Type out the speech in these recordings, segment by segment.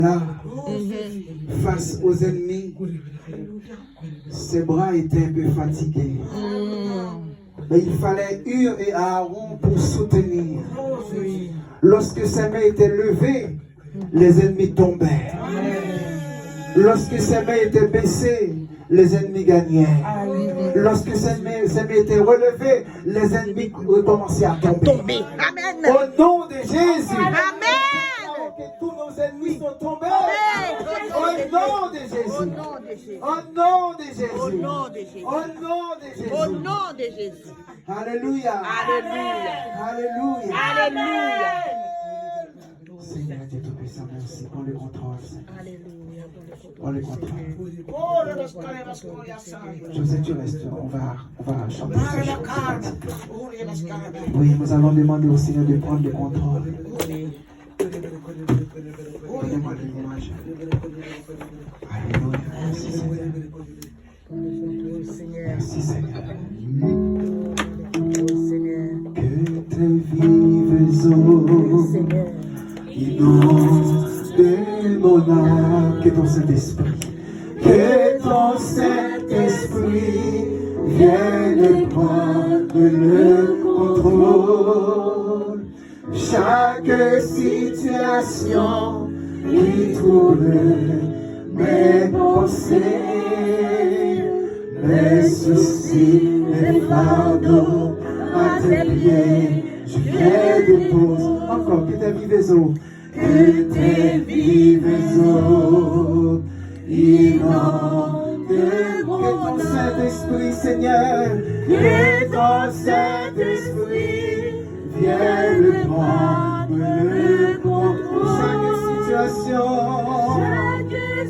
Là, face aux ennemis, ses bras étaient un peu fatigués. Mais il fallait Hur et Aaron pour soutenir. Lorsque ses mains étaient levées, les ennemis tombaient. Lorsque ses mains étaient baissées, les ennemis gagnaient. Lorsque ses mains étaient relevées, les ennemis recommençaient à tomber. Amen. Au nom de Jésus. Amen. Que tous nos ennemis sont tombés. Au nom de Jésus. Au nom de Jésus. Au nom de Jésus. Au nom de Jésus. Au nom de Jésus. Alléluia. Alléluia. Alléluia. Alléluia. Seigneur Dieu Tout-Puissant, merci pour le contrôle. Alléluia. Pour le contrôle. Joseph, tu restes. On va chanter ce chant. Oui, nous allons demander au Seigneur de prendre le contrôle. Donnez-moi l'image. Alléluia. Merci Seigneur. Merci Seigneur. Que tes vives eaux inondent mon âme. Que ton Saint-Esprit, vienne prendre le contrôle. Chaque situation qui trouble mes pensées, mes soucis, mes fardeaux à tes pieds, je les dépose. Encore, que tes vives eaux, que tes vives eaux inondent que ton Saint-Esprit, Seigneur, que ton Saint-Esprit vienne prendre le contrôle. Chaque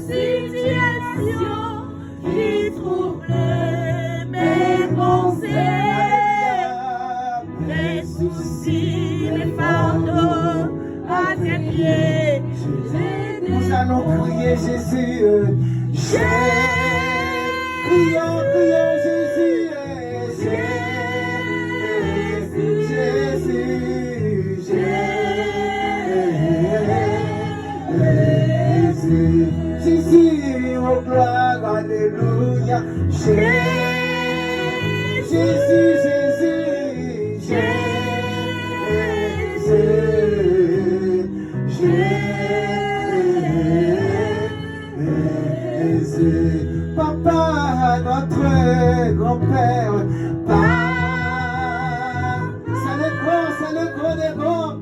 situation qui trouble mes pensées, mes soucis, mes fardeaux à tes pieds. Nous allons prier Jésus. Prions Jésus. Jésus, oh gloire, alléluia. Papa, notre grand-père, c'est le gros des grands.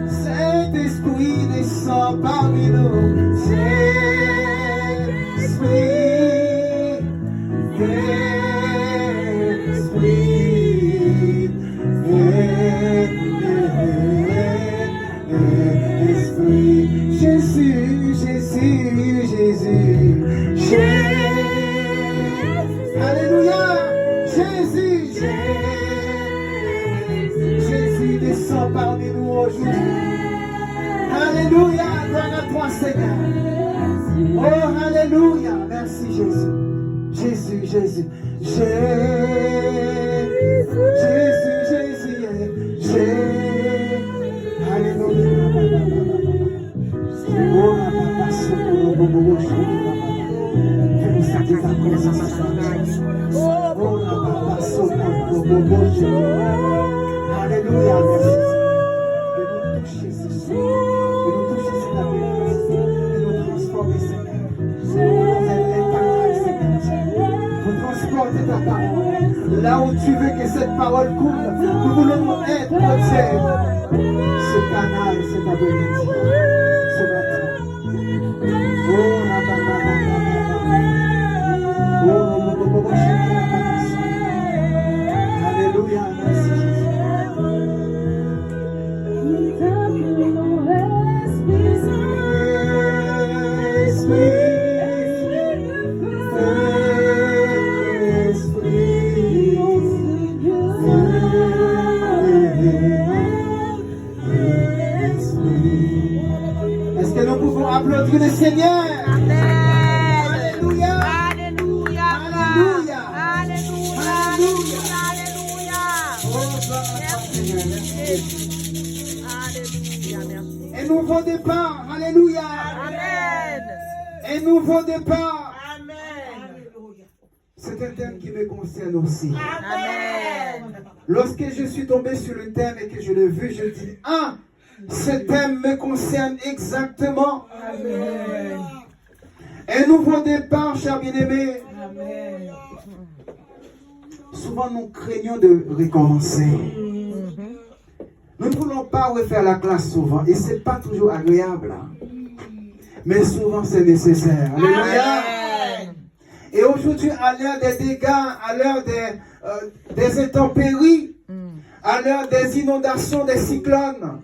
Saint-Esprit descend parmi nous. Alléluia. Jésus descend parmi nous aujourd'hui. Alléluia, gloire à toi Seigneur. Oh, alléluia, merci Jésus. Alléluia. Oh, papa, fais-nous sentir ta présence. Oh, papa, alléluia, merci. De nous toucher ce soir, de nous toucher cette après-midi, de nous transformer, Seigneur. Pour transporter ta parole. Là où tu veux que cette parole coule, nous voulons être, Dieu, ce canal, cet après-midi, ce matin. Oh, alléluia, merci Jésus. Esprit, Alléluia, merci. Un nouveau départ. Alléluia. Amen. Un nouveau départ. Amen. C'est un thème qui me concerne aussi. Amen. Lorsque je suis tombé sur le thème et que je l'ai vu, je dis, ah, ce thème me concerne exactement. Amen. Un nouveau départ, chers bien-aimés. Amen. Souvent, nous craignons de recommencer. Nous ne voulons pas refaire la classe souvent. Et ce n'est pas toujours agréable. Mais souvent, c'est nécessaire. Alléluia. Amen. Et aujourd'hui, à l'heure des dégâts, à l'heure des intempéries, à l'heure des inondations, des cyclones,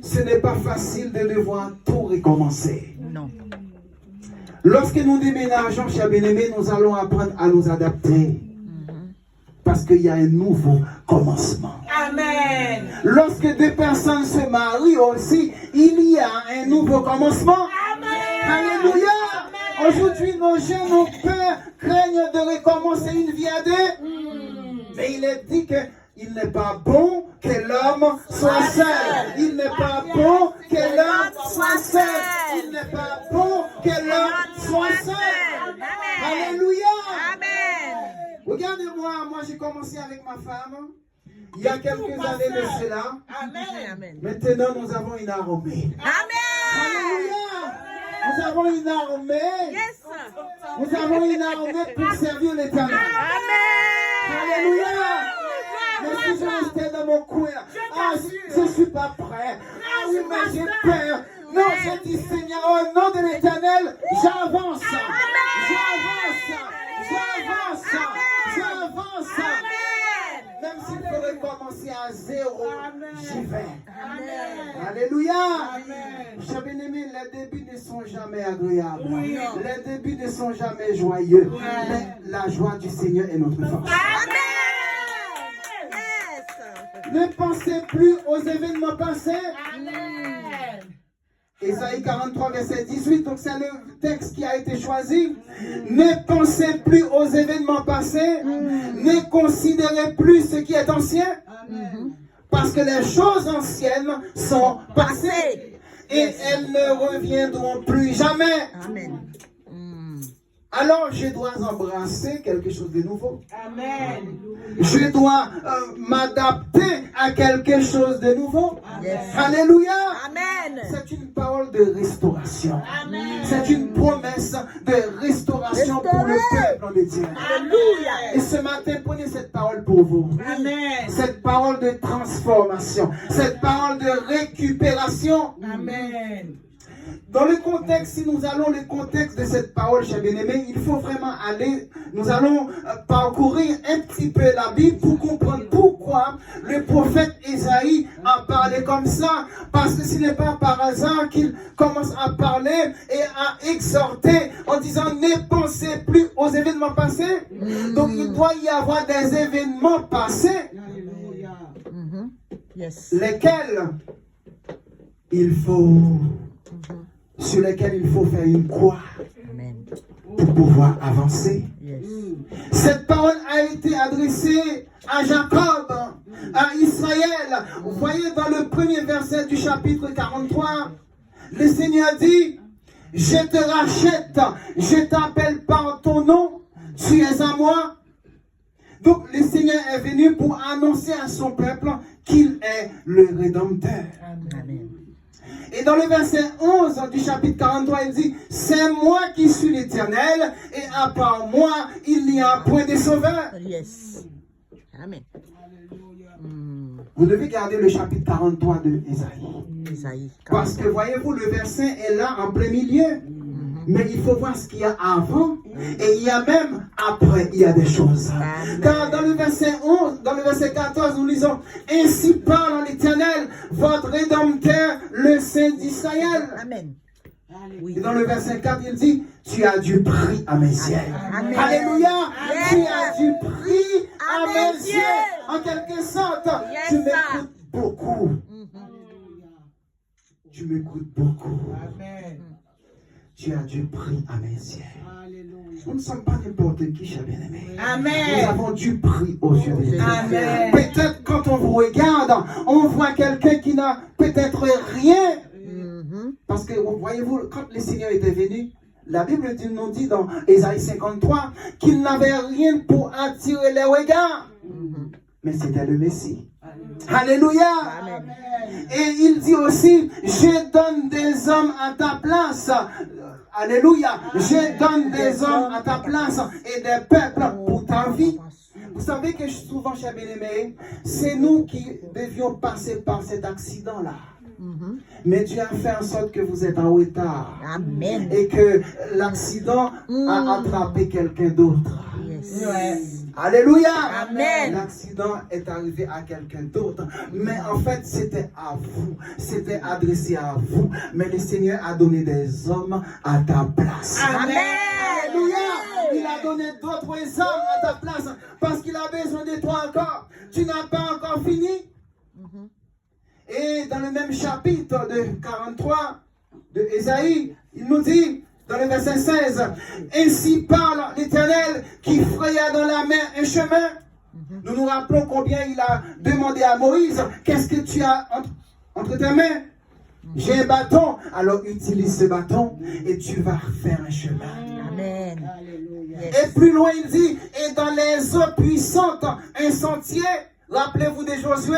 ce n'est pas facile de devoir tout recommencer. Non. Lorsque nous déménageons, chers bien-aimés, nous allons apprendre à nous adapter. Parce qu'il y a un nouveau commencement. Amen. Lorsque deux personnes se marient aussi, il y a un nouveau commencement. Amen. Alléluia. Aujourd'hui, nos jeunes ont peur, craignent de recommencer une vie à deux. Mais il est dit qu'il n'est pas bon que l'homme soit seul. Il n'est pas bon que l'homme soit seul. Il n'est pas bon que l'homme soit seul. Alléluia. Amen. Regardez-moi, moi j'ai commencé avec ma femme il y a quelques années de cela. Amen. Maintenant, nous avons une armée. Amen. Alléluia. Nous avons une armée. Yes. Nous avons une armée pour servir l'Éternel. Amen. Alléluia. Mais si je restais dans mon coin, je ne suis pas prêt. Ah oui, mais j'ai peur. Non, j'ai dit, Seigneur, au nom de l'Éternel, j'avance. Même s'il faudrait commencer à zéro, j'y vais. Alléluia. Chers bien-aimés, les débuts ne sont jamais agréables. Les débuts ne sont jamais joyeux. Mais la joie du Seigneur est notre force. Ne pensez plus aux événements passés. Ésaïe 43, verset 18, donc c'est le texte qui a été choisi. Ne pensez plus aux événements passés, ne considérez plus ce qui est ancien, parce que les choses anciennes sont passées et elles ne reviendront plus jamais. Amen. Alors je dois embrasser quelque chose de nouveau. Amen. Je dois m'adapter à quelque chose de nouveau. Yes. Alléluia. Amen. C'est une parole de restauration. C'est une promesse de restauration pour le peuple de Dieu. Alléluia. Et ce matin, prenez cette parole pour vous. Amen. Cette parole de transformation. Cette parole de récupération. Amen. Dans le contexte, si nous allons le contexte de cette parole, chers bien-aimés, il faut vraiment aller, nous allons parcourir un petit peu la Bible pour comprendre pourquoi le prophète Ésaïe a parlé comme ça. Parce que ce n'est pas par hasard qu'il commence à parler et à exhorter en disant ne pensez plus aux événements passés. Donc il doit y avoir des événements passés, lesquels sur lesquels il faut faire une croix pour pouvoir avancer. Cette parole a été adressée à Jacob, à Israël. Vous voyez dans le premier verset du chapitre 43, le Seigneur dit, je te rachète, je t'appelle par ton nom, tu es à moi. Donc le Seigneur est venu pour annoncer à son peuple qu'il est le Rédempteur. Amen. Et dans le verset 11 du chapitre 43, il dit, c'est moi qui suis l'Éternel, et à part moi, il n'y a point de sauveur. Yes. Amen. Vous devez garder le chapitre 43 de Ésaïe. Parce que voyez-vous, le verset est là en plein milieu. Mais il faut voir ce qu'il y a avant. Et il y a même après, il y a des choses. Car dans le verset 11, dans le verset 14, nous lisons, ainsi parle l'Éternel, votre Rédempteur, le Saint d'Israël. Amen. Et dans le verset 4, il dit, tu as du prix à mes yeux. Amen. Alléluia. Yes. Tu as du prix à mes yeux. En quelque sorte, Yes, tu m'écoutes beaucoup. Tu m'écoutes beaucoup. Amen. Tu as du prix à mes yeux. Nous ne sommes pas n'importe qui, chers bien-aimés. Amen. Nous avons du prix aux yeux de Dieu. Amen. Peut-être quand on vous on voit quelqu'un qui n'a peut-être rien. Parce que, voyez-vous, quand le Seigneur était venu, la Bible nous dit dans Ésaïe 53 qu'il n'avait rien pour attirer les regards. Mais c'était le Messie. Alléluia. Amen. Et il dit aussi, je donne des hommes à ta place. Alléluia. Je donne des hommes à ta place et des peuples pour ta vie. Vous savez que souvent, chers bien-aimés, c'est nous qui devions passer par cet accident-là. Mais Dieu a fait en sorte que vous êtes en retard. Amen. Et que l'accident a attrapé quelqu'un d'autre. Yes. Ouais. Alléluia. Amen. L'accident est arrivé à quelqu'un d'autre. Mais en fait, c'était à vous. C'était adressé à vous. Mais le Seigneur a donné des hommes à ta place. Amen. Alléluia. Il a donné d'autres hommes à ta place. Parce qu'il a besoin de toi encore. Tu n'as pas encore fini. Et dans le même chapitre de 43 de Ésaïe, il nous dit, dans le verset 16, ainsi parle l'Éternel qui fraya dans la mer un chemin. Nous nous rappelons combien il a demandé à Moïse, qu'est-ce que tu as entre tes mains? J'ai un bâton, alors utilise ce bâton et tu vas faire un chemin. Amen. Et plus loin il dit, et dans les eaux puissantes, un sentier, rappelez-vous de Josué,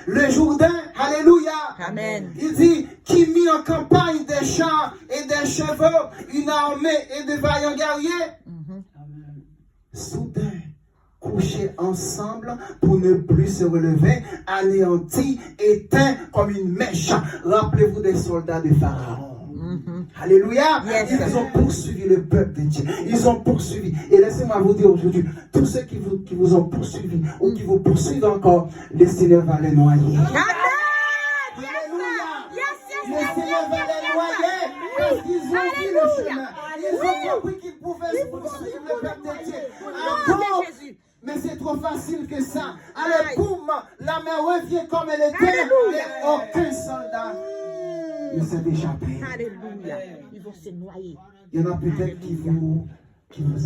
le Jourdain, alléluia. Amen. Il dit, qui mit en campagne des chars et des chevaux, une armée et de vaillants guerriers. Soudain, couchés ensemble pour ne plus se relever, anéantis, éteints comme une mèche. Rappelez-vous des soldats de Pharaon. Alléluia. Yes. Ils ont poursuivi le peuple de Dieu. Ils ont poursuivi. Et laissez-moi vous dire aujourd'hui, tous ceux qui vous ont poursuivi ou qui vous poursuivent encore, le Seigneur va les noyer. Alléluia. Le Seigneur va les noyer parce qu'ils ont vu le chemin. Ils ont compris qu'ils pouvaient poursuivre le peuple de Dieu. Encore. Mais c'est trop facile que ça. Allez, boum, la mer revient comme elle était. Et aucun soldat ne s'est échappé. Alléluia. Ils vont se noyer. Il y en a peut-être qui vous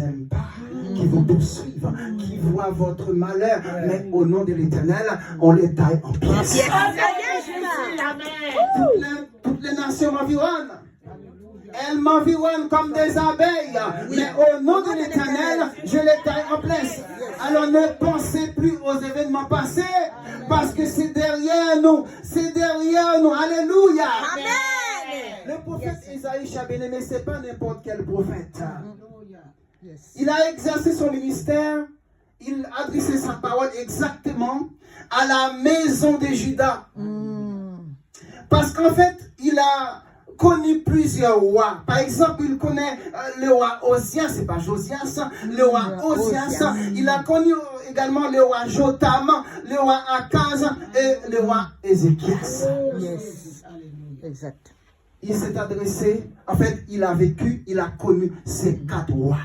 aiment pas, qui vous poursuivent, qui voient votre malheur. Mais au nom de l'Éternel, on les taille en pièces. Toutes les nations m'environnent. Elles m'environnent comme des abeilles. Mais au nom de l'Éternel, je les taille en pièces. Alors ne pensez plus aux événements passés, parce que c'est derrière nous. C'est derrière nous. Alléluia. Amen. Le prophète Isaïe, bien-aimé, ce n'est pas n'importe quel prophète. Il a exercé son ministère, il a adressé sa parole exactement à la maison de Juda. Parce qu'en fait, il a connu plusieurs rois. Par exemple, il connaît le roi Osias, c'est pas Josias, le roi Osias. Il a connu également le roi Jotam, le roi Akaz et le roi Ézéchias. Yes. Exact. Il s'est adressé, en fait, il a vécu, il a connu ces 4 rois.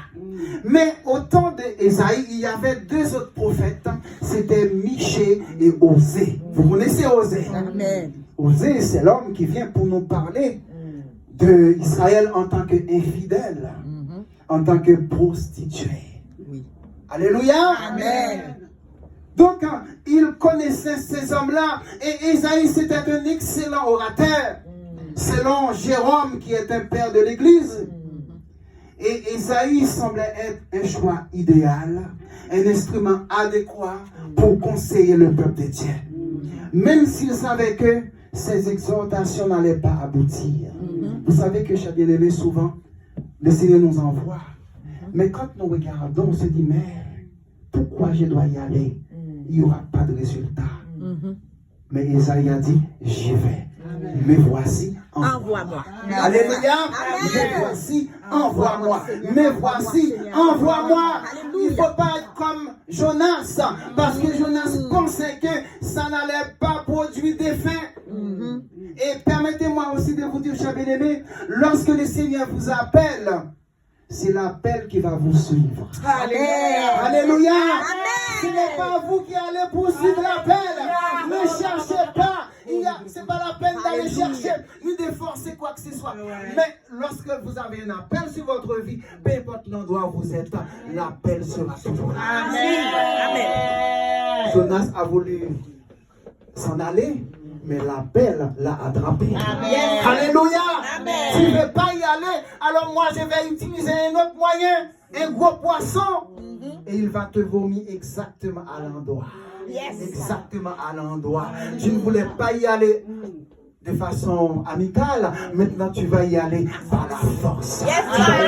Mais au temps d'Ésaïe, il y avait 2 autres prophètes, c'était Michée et Osée. Vous connaissez Osée? Amen. Osée, c'est l'homme qui vient pour nous parler d'Israël en tant qu'infidèle, en tant que prostituée. Oui. Alléluia. Amen. Donc, il connaissait ces hommes-là, et Ésaïe, c'était un excellent orateur. Selon Jérôme, qui est un père de l'Église. Et Ésaïe semblait être un choix idéal, un instrument adéquat pour conseiller le peuple de Dieu. Même s'il savait que ses exhortations n'allaient pas aboutir. Vous savez que, chers bien-aimés, souvent, le Seigneur nous envoie. Mais quand nous regardons, on se dit, mais pourquoi je dois y aller? Il n'y aura pas de résultat. Mais Ésaïe a dit, j'y vais. Me voici, envoie-moi. Alléluia. Me voici, envoie-moi. Me voici, envoie-moi. Il ne faut pas être comme Jonas, parce que Jonas pensait que ça n'allait pas produire d'effet. Et permettez-moi aussi de vous dire, chers bien-aimés, lorsque le Seigneur vous appelle, c'est l'appel qui va vous suivre. Amen. Alléluia. Amen. Ce n'est pas vous qui allez poursuivre l'appel. Ne cherchez pas. Ce n'est pas la peine d'aller chercher, ni de forcer quoi que ce soit. Mais lorsque vous avez un appel sur votre vie, peu importe l'endroit où vous êtes, l'appel sera toujours là. Amen. Jonas a voulu s'en aller, mais la belle l'a attrapé. Amen. Alléluia. Amen. Tu ne veux pas y aller, alors moi je vais utiliser un autre moyen, un gros poisson, et il va te vomir exactement à l'endroit. Yes. Exactement à l'endroit. Je ne voulais pas y aller de façon amicale. Maintenant, tu vas y aller par la force. Yes. Tu vas y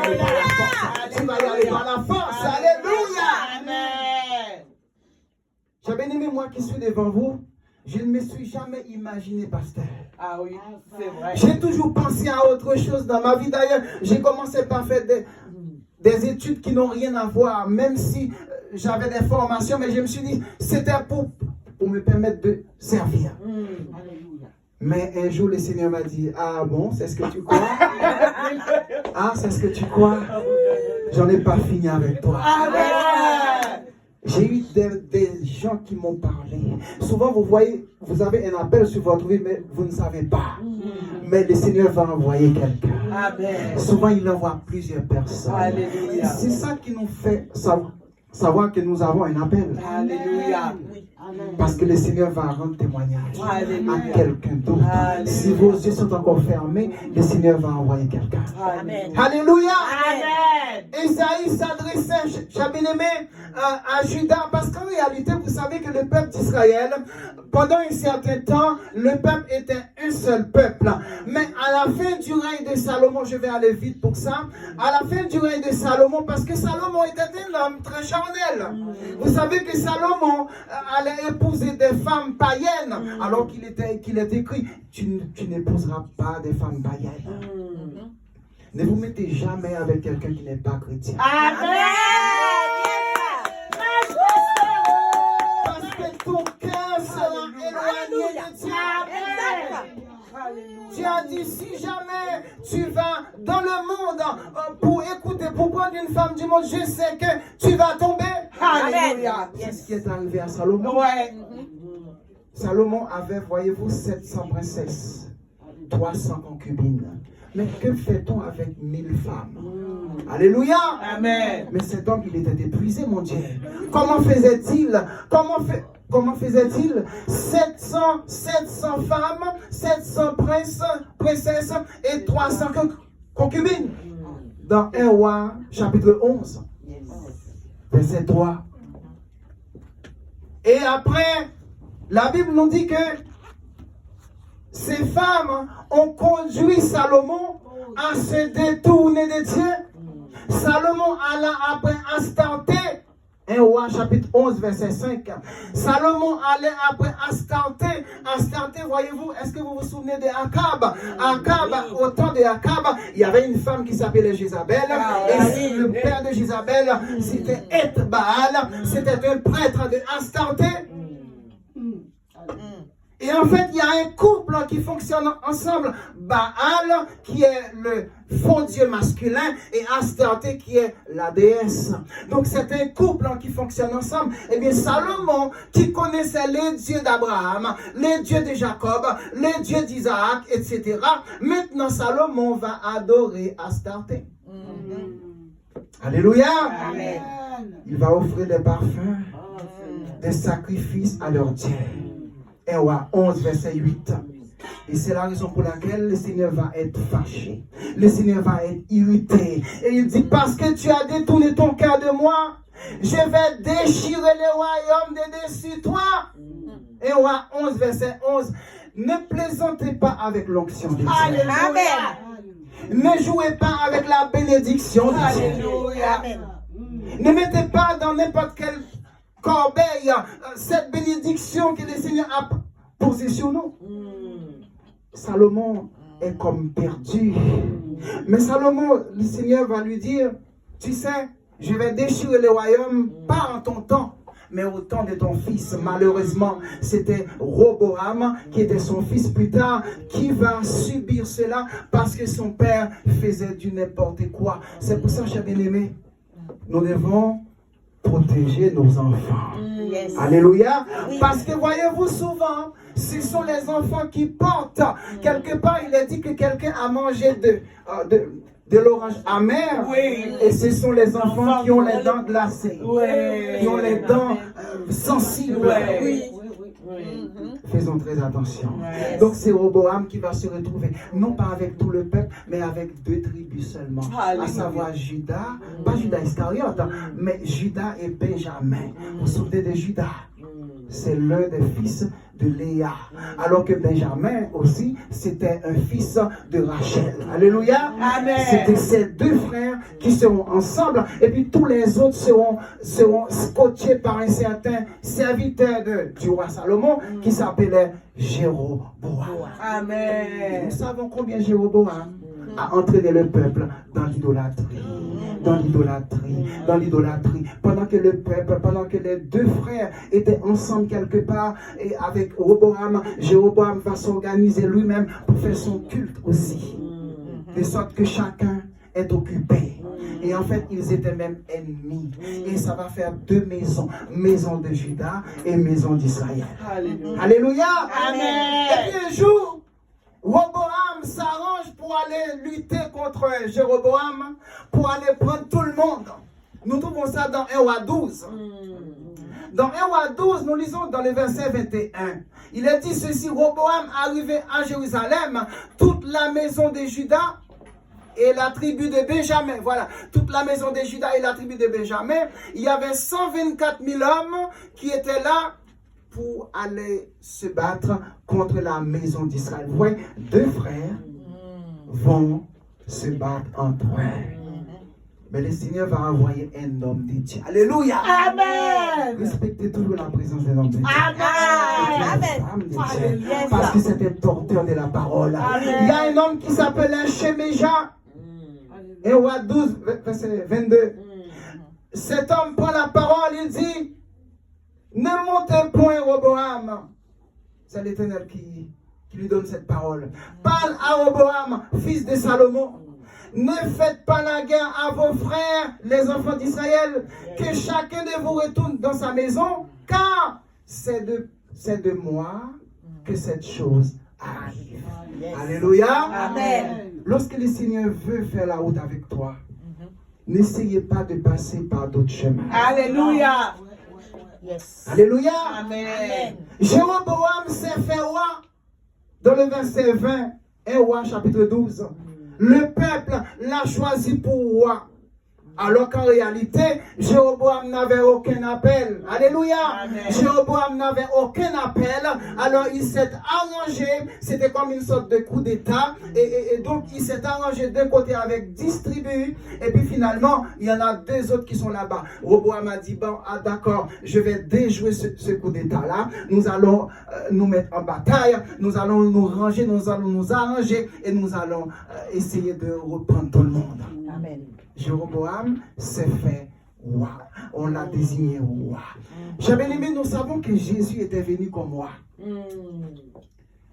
aller par la force. Tu vas y aller par la force. Alléluia. Amen. J'ai bien aimé, moi qui suis devant vous, je ne me suis jamais imaginé pasteur. Ah oui, c'est vrai. J'ai toujours pensé à autre chose dans ma vie. D'ailleurs, j'ai commencé par faire des études qui n'ont rien à voir, même si j'avais des formations, mais je me suis dit, c'était pour me permettre de servir. Mais un jour, le Seigneur m'a dit, ah bon, c'est ce que tu crois? Ah, c'est ce que tu crois? J'en ai pas fini avec toi. J'ai eu des gens qui m'ont parlé. Souvent, vous voyez, vous avez un appel sur votre vie, mais vous ne savez pas. Mais le Seigneur va envoyer quelqu'un. Amen. Souvent, il envoie plusieurs personnes. Alléluia. C'est ça qui nous fait savoir que nous avons un appel. Alléluia. Parce que le Seigneur va rendre témoignage Alléluia. à quelqu'un d'autre. Alléluia. Si vos yeux sont encore fermés, le Seigneur va envoyer quelqu'un. Amen. Alléluia. Amen. Isaïe s'adressait, j'ai bien aimé, à Judas, parce qu'en réalité, vous savez que le peuple d'Israël, pendant un certain temps, le peuple était un seul peuple. Mais à la fin du règne de Salomon, je vais aller vite pour ça, à la fin du règne de Salomon, parce que Salomon était un homme très charnel. Vous savez que Salomon allait épouser des femmes païennes, alors qu'il est écrit, tu n'épouseras pas des femmes païennes. Ne vous mettez jamais avec quelqu'un qui n'est pas chrétien. Amen. Parce que ton cœur sera éloigné de Dieu. Tu as dit, si jamais tu vas dans le monde pour écouter, pour prendre une femme du monde, je sais que tu vas tomber. Alléluia. C'est ce qui est arrivé à Salomon. Ouais. Salomon avait, voyez-vous, 700 princesses, 300 concubines. Mais que fait-on avec 1000 femmes? Alléluia. Amen. Mais cet homme, il était épuisé, mon Dieu. Comment faisait-il? Comment faisait-il? 700 femmes, 700 princesses et 300 concubines. Dans 1 Roi, chapitre 11, verset 3. Et après, la Bible nous dit que ces femmes ont conduit Salomon à se détourner de Dieu. Salomon alla après Astarté. 1 Roi chapitre 11 verset 5. Salomon allait après Astarté. Astarté, voyez-vous, est-ce que vous vous souvenez de Akab? Akab, au temps de Akab, il y avait une femme qui s'appelait Jézabel. Et le père de Jézabel, c'était Eth-Baal. C'était un prêtre de Astarté. Et en fait, il y a un couple qui fonctionne ensemble. Baal, qui est le faux dieu masculin, et Astarté, qui est la déesse. Donc, c'est un couple qui fonctionne ensemble. Eh bien, Salomon, qui connaissait les dieux d'Abraham, les dieux de Jacob, les dieux d'Isaac, etc. Maintenant, Salomon va adorer Astarté. Alléluia. Amen. Il va offrir des parfums, des sacrifices à leur Dieu. 1 Roi 11, verset 8. Et c'est la raison pour laquelle le Seigneur va être fâché. Le Seigneur va être irrité. Et il dit, parce que tu as détourné ton cœur de moi, je vais déchirer le royaume de dessus toi. 1 Roi 11, verset 11. Ne plaisantez pas avec l'onction de Dieu. Amen. Ne jouez pas avec la bénédiction de Dieu. Alléluia. Amen. Ne mettez pas dans n'importe quelle corbeille cette bénédiction que le Seigneur a posée sur nous. Salomon est comme perdu. Mais Salomon, le Seigneur va lui dire, tu sais, je vais déchirer le royaume, pas en ton temps, mais au temps de ton fils. Malheureusement, c'était Roboam, qui était son fils plus tard, qui va subir cela parce que son père faisait du n'importe quoi. C'est pour ça, chers bien-aimés, nous devons protéger nos enfants. Yes. Alléluia. Oui. Parce que voyez-vous, souvent, ce sont les enfants qui portent. Quelque part, il est dit que quelqu'un a mangé de l'orange amer. Oui. Et ce sont les enfants qui ont les dents glacées. Oui. Qui ont les dents sensibles. Oui. Faisons très attention. Yes. Donc c'est Roboam qui va se retrouver, non pas avec tout le peuple, mais avec 2 tribus seulement. Alléluia. À savoir Judas, pas Judas Iscariote, mais Judas et Benjamin. Vous vous souvenez de Judas? C'est l'un des fils de Léa. Alors que Benjamin aussi, c'était un fils de Rachel. Alléluia. Amen. C'était ces 2 frères qui seront ensemble. Et puis tous les autres seront scotchés par un certain serviteur du roi Salomon qui s'appelait Jéroboam. Amen. Nous savons combien Jéroboam a entraîné le peuple dans l'idolâtrie. Dans l'idolâtrie, dans l'idolâtrie. Pendant que le peuple, pendant que les 2 frères étaient ensemble quelque part, et avec Roboam, Jéroboam va s'organiser lui-même pour faire son culte aussi. De sorte que chacun est occupé. Et en fait, ils étaient même ennemis. Et ça va faire 2 maisons. Maison de Juda et maison d'Israël. Alléluia. Alléluia. Amen. Et puis un jour, Roboam s'arrange pour aller lutter contre Jéroboam, pour aller prendre tout le monde. Nous trouvons ça dans 1 roi 12. Dans 1 roi 12, nous lisons dans le verset 21. Il est dit ceci: Roboam arrivé à Jérusalem, toute la maison de Juda et la tribu de Benjamin. Voilà, toute la maison de Juda et la tribu de Benjamin. Il y avait 124 000 hommes qui étaient là pour aller se battre contre la maison d'Israël. Vous voyez, 2 frères vont se battre entre eux. Mais le Seigneur va envoyer un homme de Dieu. Alléluia. Amen. Respectez toujours la présence d'un homme de Dieu. Amen. Une femme de Dieu. Amen. Parce que c'est un porteur de la parole. Amen. Il y a un homme qui s'appelait Sheméja. 1 roi 12, verset 22. Cet homme prend la parole, il dit: ne montez point, Roboam. C'est l'Éternel qui lui donne cette parole. Parle à Roboam, fils de Salomon. Ne faites pas la guerre à vos frères, les enfants d'Israël, que chacun de vous retourne dans sa maison, car c'est de moi que cette chose arrive. Alléluia. Amen. Lorsque le Seigneur veut faire la route avec toi, n'essayez pas de passer par d'autres chemins. Alléluia. Alléluia. Amen. Jéroboam s'est fait roi dans le verset 20, 1 roi chapitre 12. Le peuple l'a choisi pour roi. Alors qu'en réalité, Jéroboam n'avait aucun appel. Alléluia. Amen. Jéroboam n'avait aucun appel. Alors il s'est arrangé. C'était comme une sorte de coup d'état. Et donc il s'est arrangé d'un côté avec 10 tribus. Et puis finalement, il y en a 2 autres qui sont là-bas. Jéroboam a dit, bon, d'accord, je vais déjouer ce coup d'état-là. Nous allons nous mettre en bataille. Nous allons nous ranger, nous allons nous arranger. Et nous allons essayer de reprendre tout le monde. Amen. Jéroboam s'est fait roi. On l'a désigné roi. Chers bien-aimés, nous savons que Jésus était venu comme roi.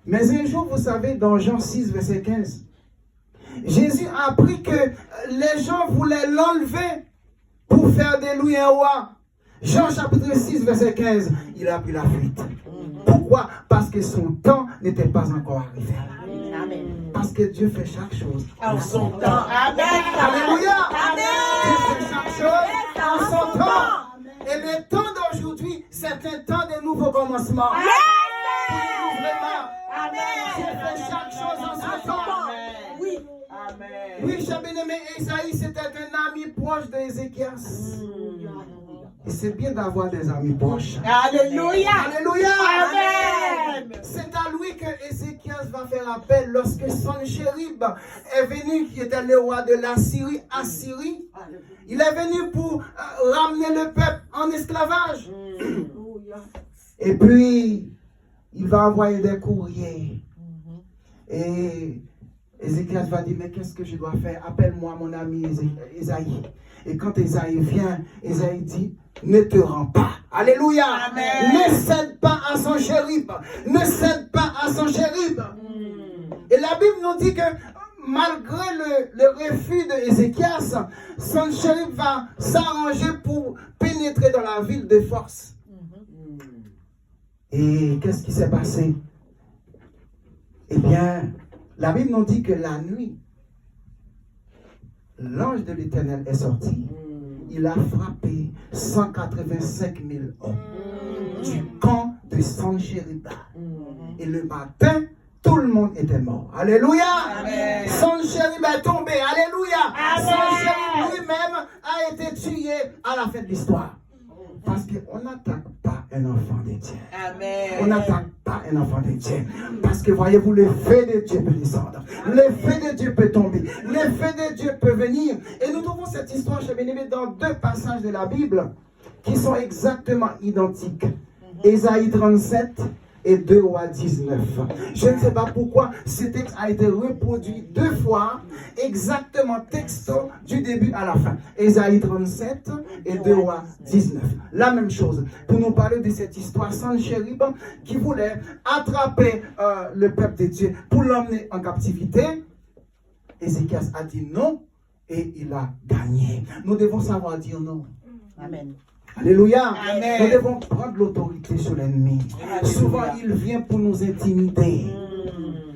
Mais un jour, vous savez, dans Jean 6, verset 15, Jésus a appris que les gens voulaient l'enlever pour faire de lui un roi. Jean chapitre 6, verset 15, il a pris la fuite. Pourquoi? Parce que son temps n'était pas encore arrivé. Amen. Parce que Dieu fait chaque chose En son temps. Amen. Alléluia. Amen. Dieu fait chaque chose en son temps. Et le temps d'aujourd'hui, c'est un temps de nouveaux commencements. Amen. Dieu fait chaque chose en son temps. Oui. Amen. Oui, cher bien-aimé, Esaïe, c'était un ami proche d'Ézéchias. Et c'est bien d'avoir des amis proches. Alléluia. Alléluia. Amen. C'est à lui que Ézéchias va faire appel lorsque Sanchérib est venu, qui était le roi de l'Assyrie, Assyrie. Il est venu pour ramener le peuple en esclavage. Et puis, il va envoyer des courriers. Et Ézéchias va dire, mais qu'est-ce que je dois faire? Appelle-moi mon ami Esaïe. Et quand Esaïe vient, Esaïe dit, ne te rends pas. Alléluia. Amen. Ne cède pas à Sanchérib. Ne cède pas à Sanchérib. Et la Bible nous dit que malgré le refus de Ézéchias, Sanchérib va s'arranger pour pénétrer dans la ville de force. Et qu'est-ce qui s'est passé? Eh bien, la Bible nous dit que la nuit, l'ange de l'Éternel est sorti. Il a frappé 185 000 hommes. du camp de Sanchériba. Et le matin, tout le monde était mort. Alléluia. Sanchériba est tombé. Alléluia. Sanchériba lui-même a été tué à la fin de l'histoire. Parce qu'on n'attaque pas un enfant de Dieu. On n'attaque pas un enfant de Dieu. Parce que voyez-vous, le feu de Dieu peut descendre. Le feu de Dieu peut tomber. Le feu de Dieu peut venir. Et nous trouvons cette histoire, chers bien-aimés, dans 2 passages de la Bible qui sont exactement identiques. Ésaïe 37 et 2 Rois 19. Je ne sais pas pourquoi ce texte a été reproduit 2 fois, exactement texto du début à la fin. Ésaïe 37 et 2 Rois 19. La même chose. Pour nous parler de cette histoire Sanchérib qui voulait attraper le peuple de Dieu pour l'emmener en captivité. Ézéchias a dit non et il a gagné. Nous devons savoir dire non. Amen. Alléluia. Amen. Nous devons prendre l'autorité sur l'ennemi. Souvent, il vient pour nous intimider.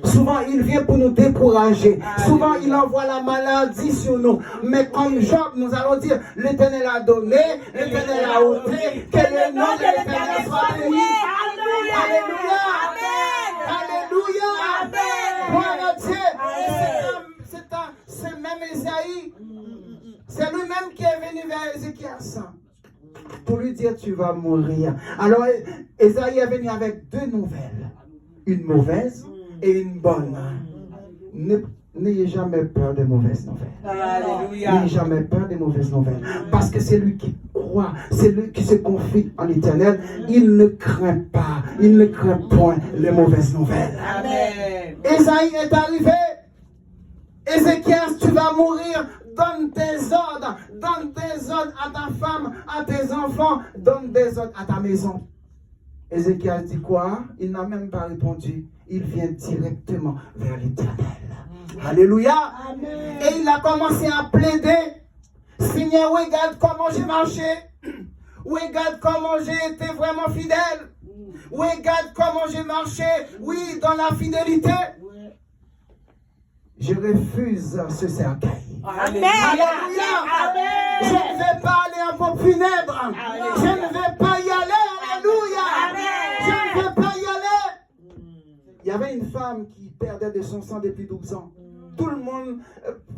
Souvent, il vient pour nous décourager. Souvent, il envoie la maladie sur nous. Mais comme Job, nous allons dire, l'Éternel a donné, l'Éternel a ôté, que le nom de l'Éternel soit béni. Alléluia. Alléluia. Gloire à Dieu. C'est même Esaïe. C'est lui-même qui est venu vers Ézéchias pour lui dire tu vas mourir. Alors Esaïe est venu avec 2 nouvelles, une mauvaise et une bonne. N'ayez jamais peur des mauvaises nouvelles. N'ayez jamais peur des mauvaises nouvelles. Parce que c'est lui qui croit, c'est lui qui se confie en l'Éternel. Il ne craint pas, il ne craint point les mauvaises nouvelles. Amen. Esaïe est arrivé. Ézéchias, tu vas mourir. Donne tes ordres à ta femme, à tes enfants, donne des ordres à ta maison. Ézéchias dit quoi? Il n'a même pas répondu. Il vient directement vers l'Éternel. Alléluia. Amen. Et il a commencé à plaider. Seigneur, regarde comment j'ai marché. Regarde comment j'ai été vraiment fidèle. Regarde comment j'ai marché. Oui, dans la fidélité. Je refuse ce cercueil. Amen. Alléluia. Amen. Je ne vais pas aller en pompe funèbre. Amen. Je ne vais pas y aller. Alléluia. Amen. Je ne vais pas y aller. Il y avait une femme qui perdait de son sang depuis 12 ans. Tout le monde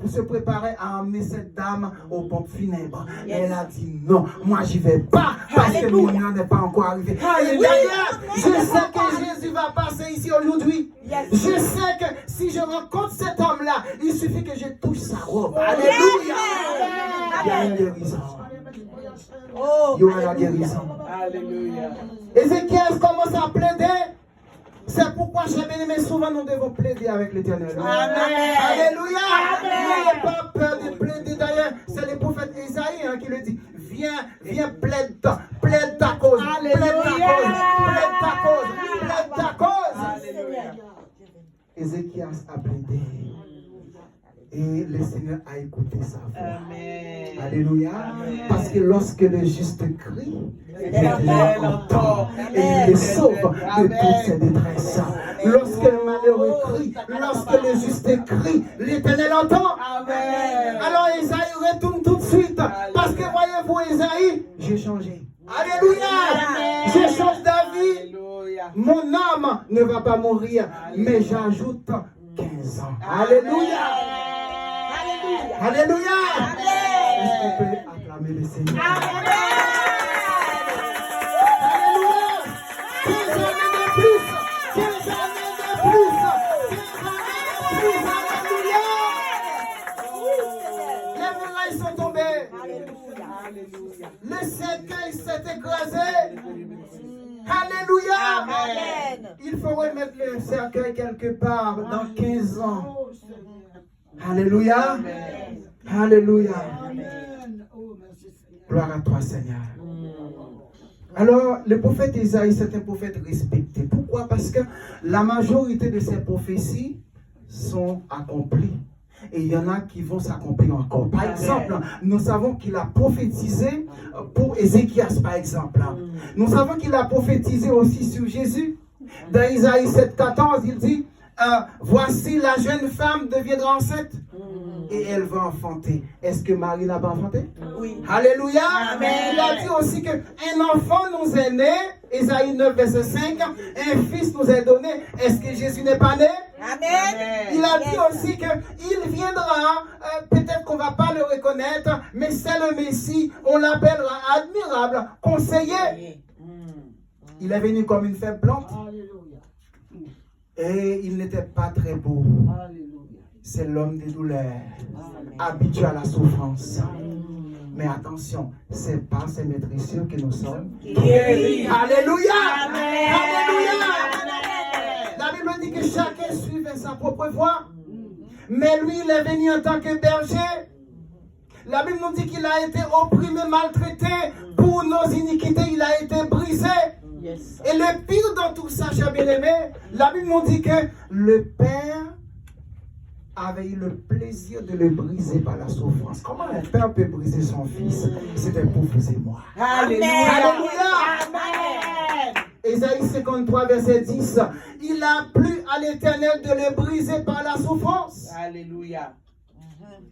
se préparait à emmener cette dame aux pompes funèbres. Et elle a dit non, moi j'y vais pas parce que mon nom n'est pas encore arrivé. Et d'ailleurs, je sais que Jésus va passer ici aujourd'hui. Je sais que si je rencontre cet homme-là, il suffit que je touche sa robe. Alléluia. Il y a une guérison. Il y aura la guérison. Alléluia. Ézéchias commence à plaider. C'est pourquoi, chers bien-aimés, souvent nous devons plaider avec l'Éternel. Amen. Alléluia. N'ayez pas peur de plaider. D'ailleurs, c'est le prophète Isaïe qui le dit. Viens, plaide ta cause. Plaide ta cause. Ézéchias a plaidé. Et le Seigneur a écouté sa voix. Amen. Alléluia. Amen. Parce que lorsque le juste crie, l'Éternel entend et il les sauve de toutes ses détresses. Lorsque le malheureux crie, lorsque le juste crie, l'Éternel entend. Amen. Alors Esaïe retourne tout de suite. Parce que voyez-vous, Esaïe, j'ai changé. Alléluia. Amen. Je change d'avis. Alléluia. Mon âme ne va pas mourir, mais j'ajoute 15 ans. Alléluia. Alléluia. Est-ce qu'on peut acclamer le Seigneur? Alléluia. 15 années de plus. 15 années de plus. 15 années de plus. Alléluia. Les moulins sont tombés. Alléluia. Le cercueil s'est écrasé. Alléluia. Amen. Il faut remettre le cercueil quelque part dans 15 ans. Alléluia. Amen. Alléluia. Gloire à toi, Seigneur. Alors, le prophète Isaïe, c'est un prophète respecté. Pourquoi? Parce que la majorité de ses prophéties sont accomplies. Et il y en a qui vont s'accomplir encore. Par exemple, nous savons qu'il a prophétisé pour Ézéchias, par exemple. Nous savons qu'il a prophétisé aussi sur Jésus. Dans Isaïe 7,14, il dit voici la jeune femme deviendra enceinte et elle va enfanter. Est-ce que Marie n'a pas enfanté? Oui. Alléluia. Amen. Il a dit aussi qu'un enfant nous est né, Ésaïe 9, verset 5, un fils nous est donné. Est-ce que Jésus n'est pas né? Amen. Il a dit aussi qu'il viendra, peut-être qu'on ne va pas le reconnaître, mais c'est le Messie, on l'appellera admirable, conseiller. Il est venu comme une faible plante. Et il n'était pas très beau. C'est l'homme des douleurs, habitué à la souffrance. Mais attention, c'est par ces maîtrissures que nous sommes. Alléluia! Alléluia! La Bible dit que chacun suivait sa propre voie. Mais lui, il est venu en tant que berger. La Bible nous dit qu'il a été opprimé, maltraité. Pour nos iniquités, il a été brisé. Yes. Et le pire dans tout ça, chers bien-aimés, la Bible nous dit que le Père avait eu le plaisir de le briser par la souffrance. Comment un père peut briser son fils? C'était pour vous et moi. Alléluia. Amen. Ésaïe 53, verset 10. Il a plu à l'Éternel de le briser par la souffrance. Alléluia.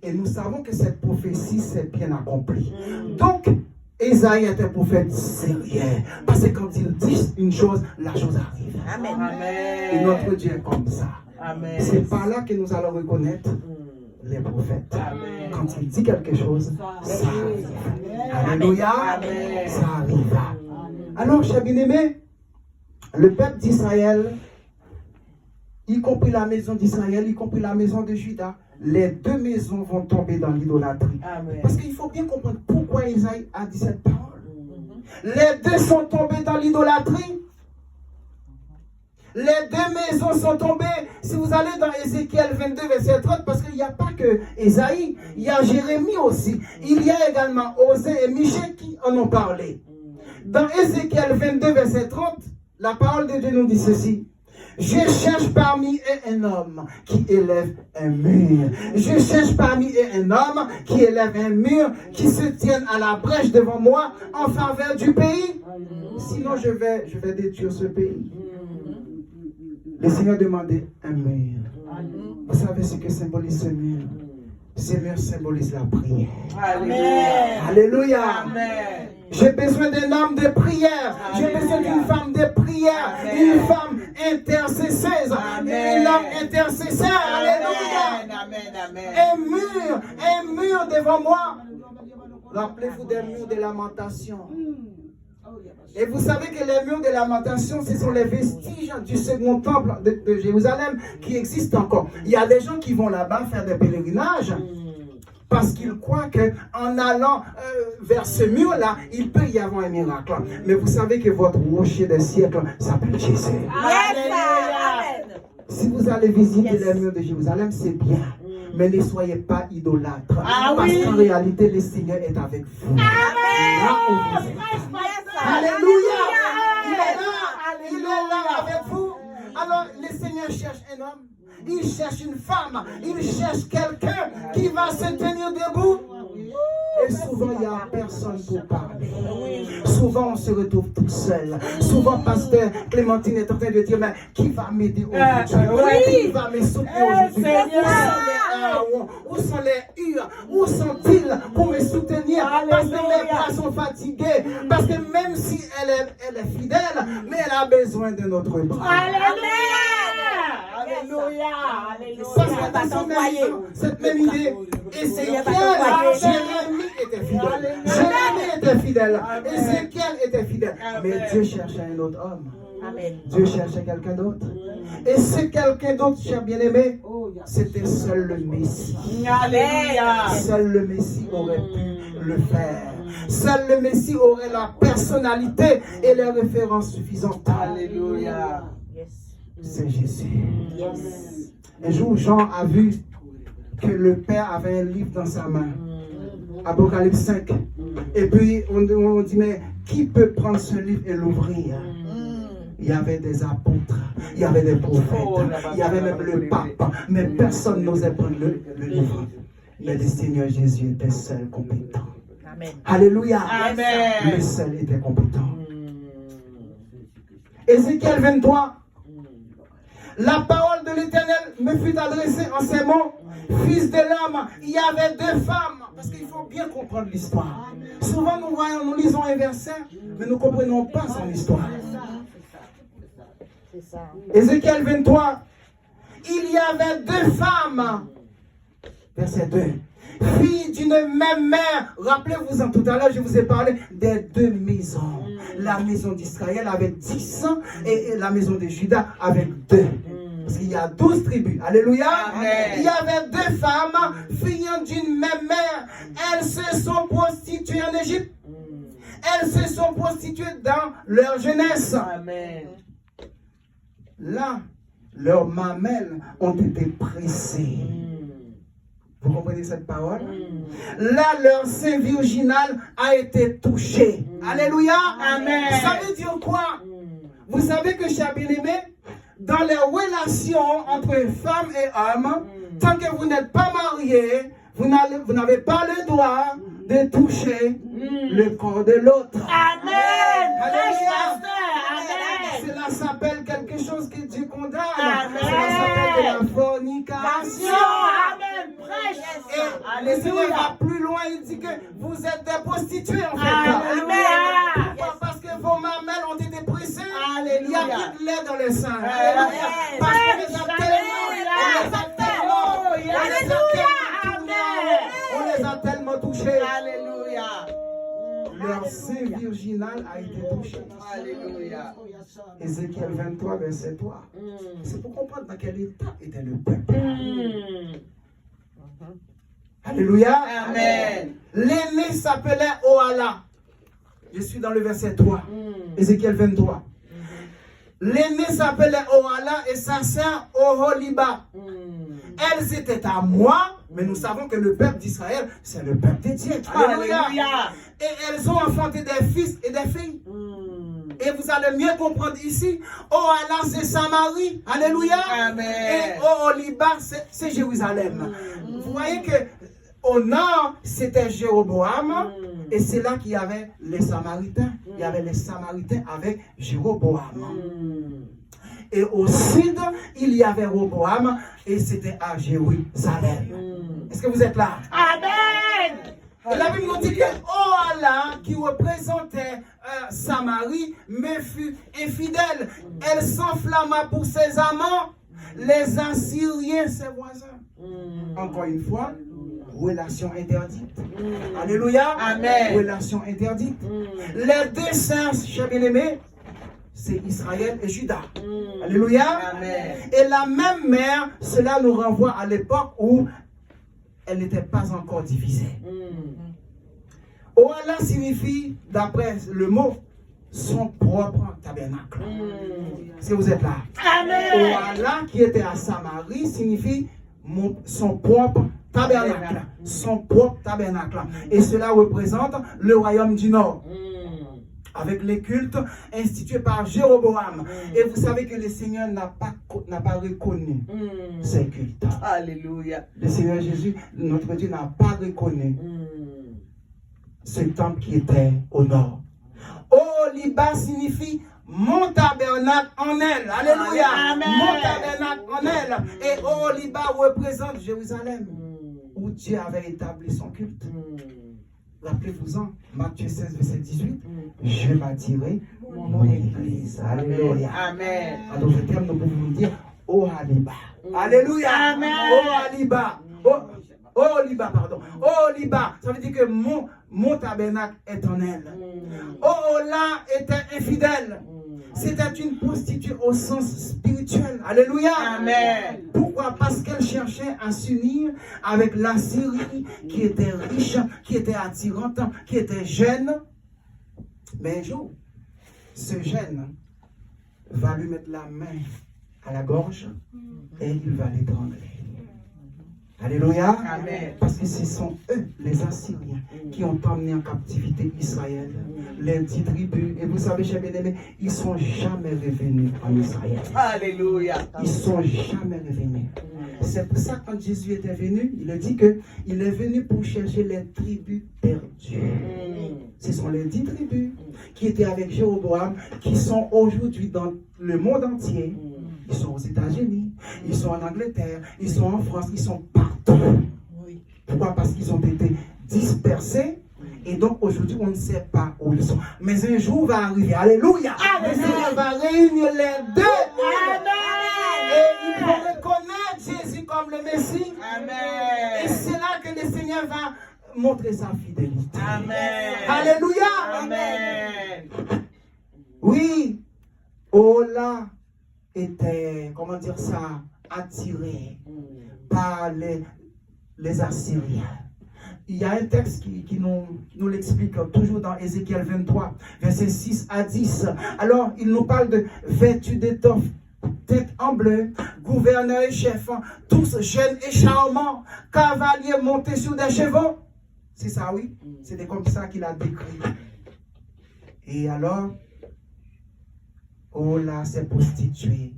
Et nous savons que cette prophétie s'est bien accomplie. Donc, Ésaïe est un prophète sérieux. Parce que quand il dit une chose, la chose arrive. Amen. Et notre Dieu est comme ça. Amen. C'est par là que nous allons reconnaître les prophètes. Amen. Quand il dit quelque chose, ça arrive. Alléluia. Amen. Ça arrive. Alors, chers bien-aimés, le peuple d'Israël, y compris la maison d'Israël, y compris la maison de Juda, les deux maisons vont tomber dans l'idolâtrie. Parce qu'il faut bien comprendre pourquoi Isaïe a dit cette parole. Les deux sont tombés dans l'idolâtrie. Les deux maisons sont tombées. Si vous allez dans Ézéchiel 22, verset 30, parce qu'il n'y a pas que Ésaïe, il y a Jérémie aussi. Il y a également Osée et Michée qui en ont parlé. Dans Ézéchiel 22, verset 30, la parole de Dieu nous dit ceci. Je cherche parmi eux un homme qui élève un mur. Je cherche parmi eux un homme qui élève un mur, qui se tienne à la brèche devant moi en faveur du pays. Sinon, je vais détruire ce pays. Le Seigneur demandait un mur. Vous savez ce que symbolise ce mur? Ce mur symbolise la prière. Amen. Alléluia. Amen. J'ai besoin d'un homme de prière. J'ai besoin d'une femme de prière. Amen. Une femme intercesseuse. Amen. Un homme intercesseur. Alléluia. Amen. Un mur devant moi. Rappelez-vous des murs de lamentation. Et vous savez que les murs de lamentation, ce sont les vestiges du second temple de Jérusalem qui existent encore. Il y a des gens qui vont là-bas faire des pèlerinages. Parce qu'ils croient qu'en allant vers ce mur-là, il peut y avoir un miracle. Mais vous savez que votre rocher des siècles s'appelle Jésus. Amen. Si vous allez visiter les murs de Jérusalem, c'est bien. Mais ne soyez pas idolâtres. Parce qu'en réalité, le Seigneur est avec vous. Là où vous êtes. Alléluia. Il est là avec vous. Alors, le Seigneur cherche un homme. Il cherche une femme, il cherche quelqu'un qui va se tenir debout. Et souvent, il n'y a personne pour parler. Souvent, on se retrouve tout seul. Souvent, pasteur Clémentine est en train de dire, mais qui va m'aider aujourd'hui? Qui va me soutenir aujourd'hui? Où sont les Hur? Où sont-ils pour me soutenir? Parce que mes bras sont fatigués. Parce que même si elle est fidèle, mais elle a besoin de notre bras. Alléluia. Parce que dans cette même idée, Ézéchiel, Jérémie était fidèle. Ézéchiel était fidèle. Mais Dieu cherchait un autre homme. Dieu cherchait quelqu'un d'autre. Et ce quelqu'un d'autre, cher bien-aimé, c'était seul le Messie. Alléluia. Seul le Messie aurait pu le faire. Seul le Messie aurait la personnalité et les références suffisantes. Alléluia. C'est Jésus. Un jour, Jean a vu que le Père avait un livre dans sa main. Apocalypse 5. Et puis, on dit, mais qui peut prendre ce livre et l'ouvrir? Il y avait des apôtres, il y avait des prophètes, il y avait même le pape, mais personne n'osait prendre le livre. Mais le Seigneur Jésus était seul compétent. Amen. Alléluia. Amen. Le seul était compétent. Ézéchiel 23. La parole de l'Éternel me fut adressée en ces mots. Fils de l'homme, il y avait 2 femmes. Parce qu'il faut bien comprendre l'histoire. Souvent nous lisons un verset, mais nous ne comprenons pas son histoire. Ézéchiel 23. Il y avait 2 femmes. Verset 2. Filles d'une même mère. Rappelez-vous, tout à l'heure, je vous ai parlé des 2 maisons. La maison d'Israël avec 10 et la maison de Juda avec 2. Parce qu'il y a 12 tribus. Alléluia. Amen. Il y avait 2 femmes, filles d'une même mère. Elles se sont prostituées en Égypte. Elles se sont prostituées dans leur jeunesse. Amen. Là, leurs mamelles ont été pressées. Vous comprenez cette parole? Là, leur sein virginal a été touché. Alléluia. Amen. Ça veut dire quoi? Vous savez que, chers bien-aimés, dans les relations entre femmes et hommes, tant que vous n'êtes pas mariés, vous n'avez pas le droit de toucher le corps de l'autre. Amen. Alléluia. Cela s'appelle quelque chose que Dieu condamne. Amen. Cela s'appelle de la fornication. Amen. Et le Seigneur va plus loin, il dit que vous êtes des prostituées en fait. Amen. Pourquoi? Parce que vos mamelles ont été pressées. Alléluia. Il y a plus de lait dans le sein. Alléluia. Parce qu'on les a tellement touchés. Alléluia. Leur sein virginal a été touché. Alléluia. Ézéchiel 23, verset 3. C'est pour comprendre dans quel état était le peuple. Alléluia. Amen. L'aîné s'appelait Ohala. Je suis dans le verset 3. Ézéchiel 23. L'aîné s'appelait Ohala et sa sœur Oholiba. Elles étaient à moi, mais nous savons que le peuple d'Israël, c'est le peuple de Dieu. Alléluia. Et elles ont enfanté des fils et des filles. Et vous allez mieux comprendre ici. Ohala, c'est Samarie. Alléluia. Amen. Et Oholiba, c'est Jérusalem. Vous voyez que au nord, c'était Jéroboam. Et c'est là qu'il y avait les Samaritains. Il y avait les Samaritains avec Jéroboam. Et au sud, il y avait Roboam. Et c'était à Jérusalem. Est-ce que vous êtes là? Amen. Et la Bible nous dit que Ohala, qui représentait Samarie, me fut infidèle. Elle s'enflamma pour ses amants, les Assyriens, ses voisins. Encore une fois, relation interdite. Alléluia. Amen. Relation interdite. Les 2 saints, chers bien-aimés, c'est Israël et Juda. Alléluia. Amen. Et la même mère, cela nous renvoie à l'époque où elle n'était pas encore divisée. Ohala signifie, d'après le mot, son propre tabernacle. Si vous êtes là. Amen. Ohala, qui était à Samarie, signifie son propre tabernacle. Son propre tabernacle. Et cela représente le royaume du Nord. Avec les cultes institués par Jéroboam. Et vous savez que le Seigneur n'a pas reconnu ces cultes. Alléluia. Le Seigneur Jésus, notre Dieu, n'a pas reconnu ce temple qui était au nord. Oholiba signifie mon tabernacle en elle. Alléluia. Amen. Mon tabernacle en elle. Et Oholiba représente Jérusalem, où Dieu avait établi son culte. Rappelez-vous-en, Matthieu 16, verset 18. Je bâtirai mon église. Alléluia. Amen. En d'autres termes, nous pouvons dire Oholiba. Alléluia. Amen. Oholiba. Oholiba, pardon. Oholiba, ça veut dire que mon tabernacle est en elle. Ohola était infidèle. C'était une prostituée au sens spirituel. Alléluia. Amen. Pourquoi? Parce qu'elle cherchait à s'unir avec la Syrie qui était riche, qui était attirante, qui était jeune. Mais un jour, ce jeune va lui mettre la main à la gorge et il va l'étrangler. Alléluia. Amen. Parce que ce sont eux, les Assyriens, qui ont emmené en captivité Israël, les 10 tribus. Et vous savez, chers bien-aimés, ils ne sont jamais revenus en Israël. Alléluia. Ils ne sont jamais revenus. C'est pour ça que quand Jésus était venu, il a dit qu'il est venu pour chercher les tribus perdues. Ce sont les 10 tribus qui étaient avec Jéroboam, qui sont aujourd'hui dans le monde entier Ils sont aux États-Unis, ils sont en Angleterre, ils sont en France, ils sont partout. Pourquoi? Parce qu'ils ont été dispersés. Et donc aujourd'hui, on ne sait pas où ils sont. Mais un jour va arriver. Alléluia. Le Seigneur va réunir les deux. Et ils vont reconnaître Jésus comme le Messie. Amen. Et c'est là que le Seigneur va montrer sa fidélité. Amen. Alléluia. Amen. Oui. Ola était, comment dire ça, attiré par les Assyriens. Il y a un texte qui nous l'explique toujours dans Ézéchiel 23, versets 6 à 10. Alors, il nous parle de vêtus d'étoffe, tête en bleu, gouverneurs et chefs, tous jeunes et charmants, cavaliers montés sur des chevaux. C'est ça, oui. C'était comme ça qu'il a décrit. Et alors, Ola s'est prostitué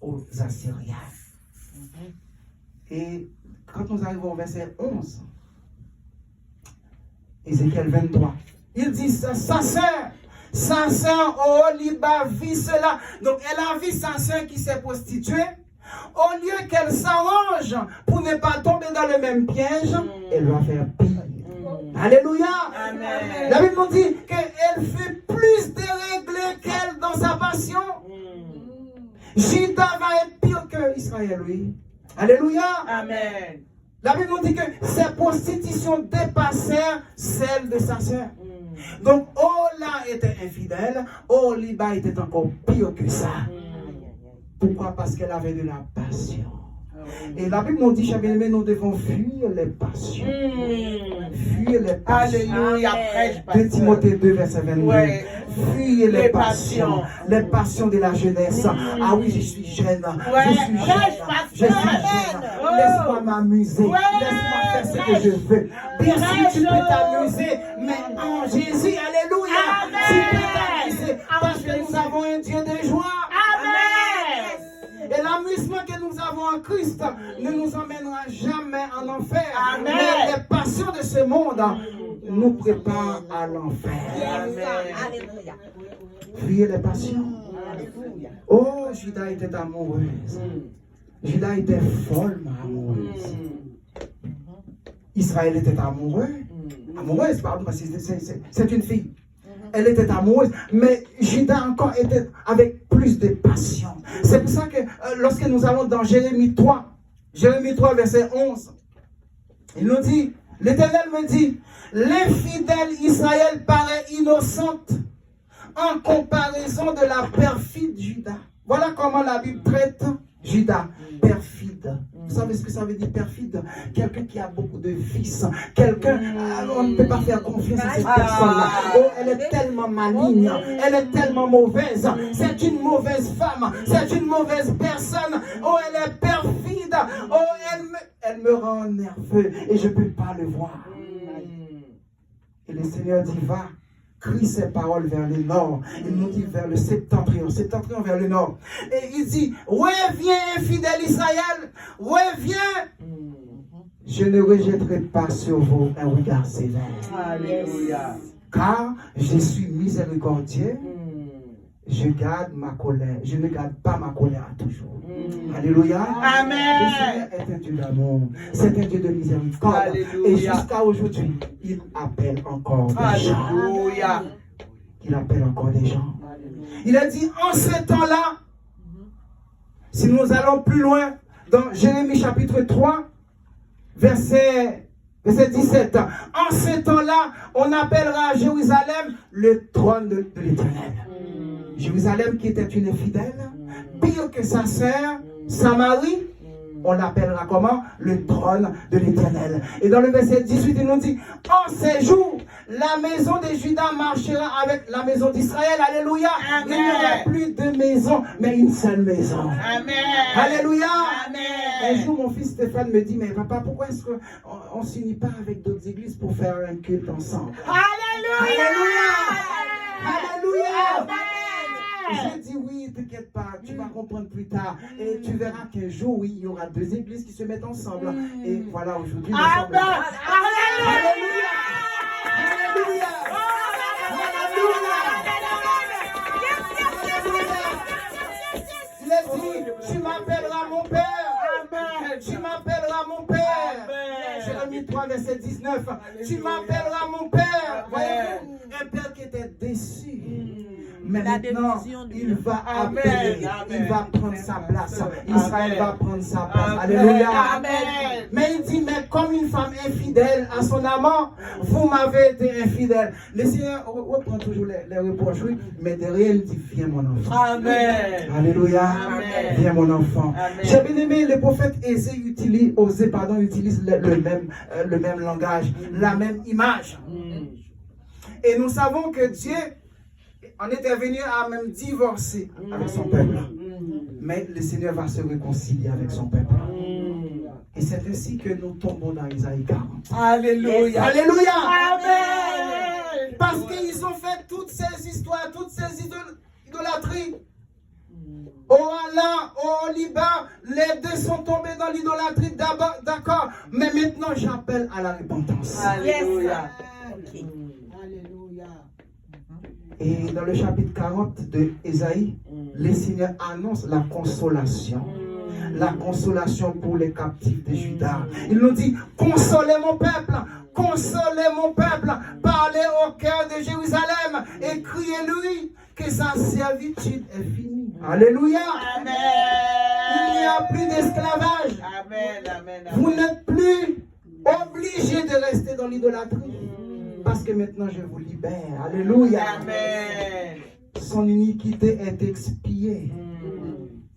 aux Assyriens. Et quand nous arrivons au verset 11, Ézéchiel 23, il dit sa sœur, Oholiba vit cela. Donc elle a vu sa sœur qui s'est prostituée. Au lieu qu'elle s'arrange pour ne pas tomber dans le même piège, elle va faire pire. Alléluia. Amen. La Bible nous dit qu'elle fut plus déréglée qu'elle dans sa passion. Judas va être pire que Israël, oui. Alléluia. Amen. La Bible nous dit que ses prostitutions dépassèrent celles de sa sœur. Donc, Ola était infidèle, Oholiba était encore pire que ça. Pourquoi? Parce qu'elle avait de la passion. Et la Bible nous dit, chers bien-aimés, nous devons fuir les passions. Fuir les passions. Alléluia. De Timothée 2, verset 22. Ouais. Fuyez les Les passions. passions. Les passions de la jeunesse. Ah oui, je suis jeune. Ouais. Je suis jeune. Je suis jeune. Oh. Laisse-moi m'amuser. Ouais. Laisse-moi faire ce que je veux. Bien sûr, tu peux t'amuser, mais en Jésus, alléluia. Amen. Tu peux t'amuser parce que nous avons un Dieu de joie. Amen. Et l'amusement que nous avons en Christ ne nous emmènera jamais en enfer. Amen. Mais les passions de ce monde nous préparent à l'enfer. Alléluia. Fuyez les passions. Oh, Judas était amoureuse. Judas était follement amoureuse. Israël était amoureuse, pardon, parce que c'est une fille. Elle était amoureuse, mais Judas encore était avec plus de passion. C'est pour ça que lorsque nous allons dans Jérémie 3, verset 11, il nous dit, l'Éternel me dit, l'infidèle Israël paraît innocente en comparaison de la perfide Judas. Voilà comment la Bible traite Judas, perfide. Vous savez ce que ça veut dire perfide? Quelqu'un qui a beaucoup de vices. Quelqu'un, on ne peut pas faire confiance à cette personne-là. Oh, elle est tellement maligne. Elle est tellement mauvaise. C'est une mauvaise femme. C'est une mauvaise personne. Oh, elle est perfide. Oh, elle me rend nerveux et je ne peux pas le voir. Et le Seigneur dit, va. Crie ses paroles vers le nord. Il nous dit vers le septentrion vers le nord. Et il dit, reviens, infidèle Israël, reviens. Je ne rejetterai pas sur vous un regard sévère. Alléluia. Car je suis miséricordieux. Je garde ma colère. Je ne garde pas ma colère toujours. Alléluia. Amen. Le Seigneur est un Dieu d'amour. C'est un Dieu de miséricorde. Alléluia. Et jusqu'à aujourd'hui, il appelle encore des gens. Alléluia. Il appelle encore des gens. Il a dit, en ce temps-là, si nous allons plus loin, dans Jérémie chapitre 3, verset 17, en ce temps-là, on appellera Jérusalem le trône de l'Éternel. Jérusalem qui était une infidèle, pire que sa sœur, Samarie, on l'appellera comment? Le trône de l'Éternel. Et dans le verset 18, il nous dit, en ces jours, la maison de Judas marchera avec la maison d'Israël. Alléluia. Amen. Il n'y aura plus de maison, mais une seule maison. Amen. Alléluia. Amen. Un jour, mon fils Stéphane me dit, mais papa, pourquoi est-ce qu'on ne s'unit pas avec d'autres églises pour faire un culte ensemble? Alléluia. Alléluia. J'ai dit oui, t'inquiète pas, tu vas comprendre plus tard. Et tu verras qu'un jour, oui, il y aura deux églises qui se mettent ensemble. Et voilà, aujourd'hui, nous sommes là. Alléluia. Alléluia. Alléluia. Il est dit, verset 19. Tu m'appelleras mon Père. Voyez-vous, un Père qui était déçu. Mais maintenant, il va appeler, il va prendre sa place. Israël va prendre sa place. Alléluia. Mais il dit, mais comme une femme infidèle à son amant, vous m'avez été infidèle. Le Seigneur reprend toujours les reproches, oui, mais derrière, il dit, viens mon enfant. Amen. Alléluia. Amen. Viens mon enfant. J'ai bien aimé, le prophète Osée utilise le même langage, la même image. Et nous savons que Dieu en était venu à même divorcer avec son peuple. Mais le Seigneur va se réconcilier avec son peuple. Et c'est ainsi que nous tombons dans Isaïe 40. Alléluia. Alléluia. Amen. Parce qu'ils ont fait toutes ces histoires, toutes ces idolâtries. Au Allah, au Liban, les deux sont tombés dans l'idolâtrie d'accord. Mais maintenant, j'appelle à la repentance. Alléluia. Et dans le chapitre 40 de Ésaïe, le Seigneur annonce la consolation. La consolation pour les captifs de Juda. Il nous dit, consolez mon peuple, parlez au cœur de Jérusalem et criez-lui que sa servitude est finie. Alléluia. Amen. Il n'y a plus d'esclavage. Amen. Vous n'êtes plus obligés de rester dans l'idolâtrie. Parce que maintenant je vous libère. Alléluia. Amen. Son iniquité est expiée.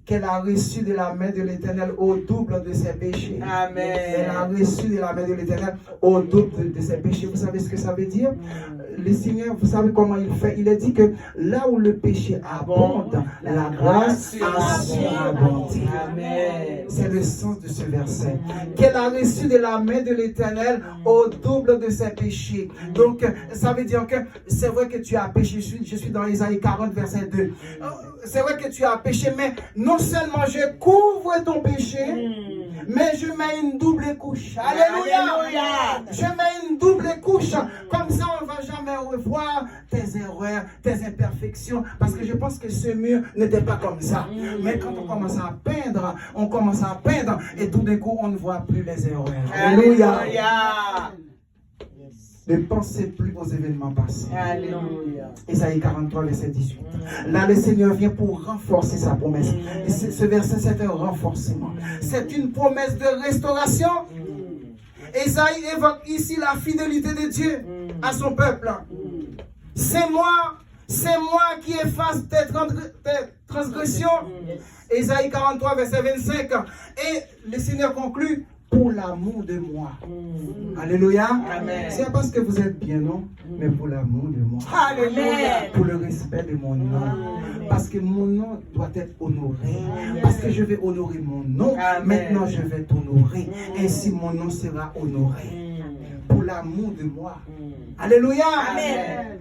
Qu'elle a reçu de la main de l'Éternel au double de ses péchés. Amen. Elle a reçu de la main de l'Éternel au double de ses péchés. Vous savez ce que ça veut dire? Le Seigneur, vous savez comment il fait? Il a dit que là où le péché abonde, la grâce a surabondé. Amen. C'est le sens de ce verset. Qu'elle a reçu de la main de l'Éternel au double de ses péchés. Donc, ça veut dire que c'est vrai que tu as péché. Je suis dans Isaïe 40, verset 2. C'est vrai que tu as péché, mais non seulement je couvre ton péché, mais je mets une double couche. Alléluia. Je mets une double couche. Comme ça, on ne va jamais revoir tes erreurs, tes imperfections. Parce que je pense que ce mur n'était pas comme ça. Mais quand on commence à peindre, et tout d'un coup, on ne voit plus les erreurs. Alléluia. Ne pensez plus aux événements passés. Alléluia. Isaïe 43, verset 18. Là, le Seigneur vient pour renforcer sa promesse. Et ce verset, c'est un renforcement. C'est une promesse de restauration. Isaïe évoque ici la fidélité de Dieu à son peuple. C'est moi qui efface tes transgressions. Isaïe 43, verset 25. Et le Seigneur conclut, pour l'amour de moi. Alléluia. C'est parce que vous êtes bien, non? Mais pour l'amour de moi. Alléluia. Pour le respect de mon nom. Parce que mon nom doit être honoré. Parce que je vais honorer mon nom. Maintenant, je vais t'honorer. Ainsi, mon nom sera honoré. Pour l'amour de moi. Alléluia.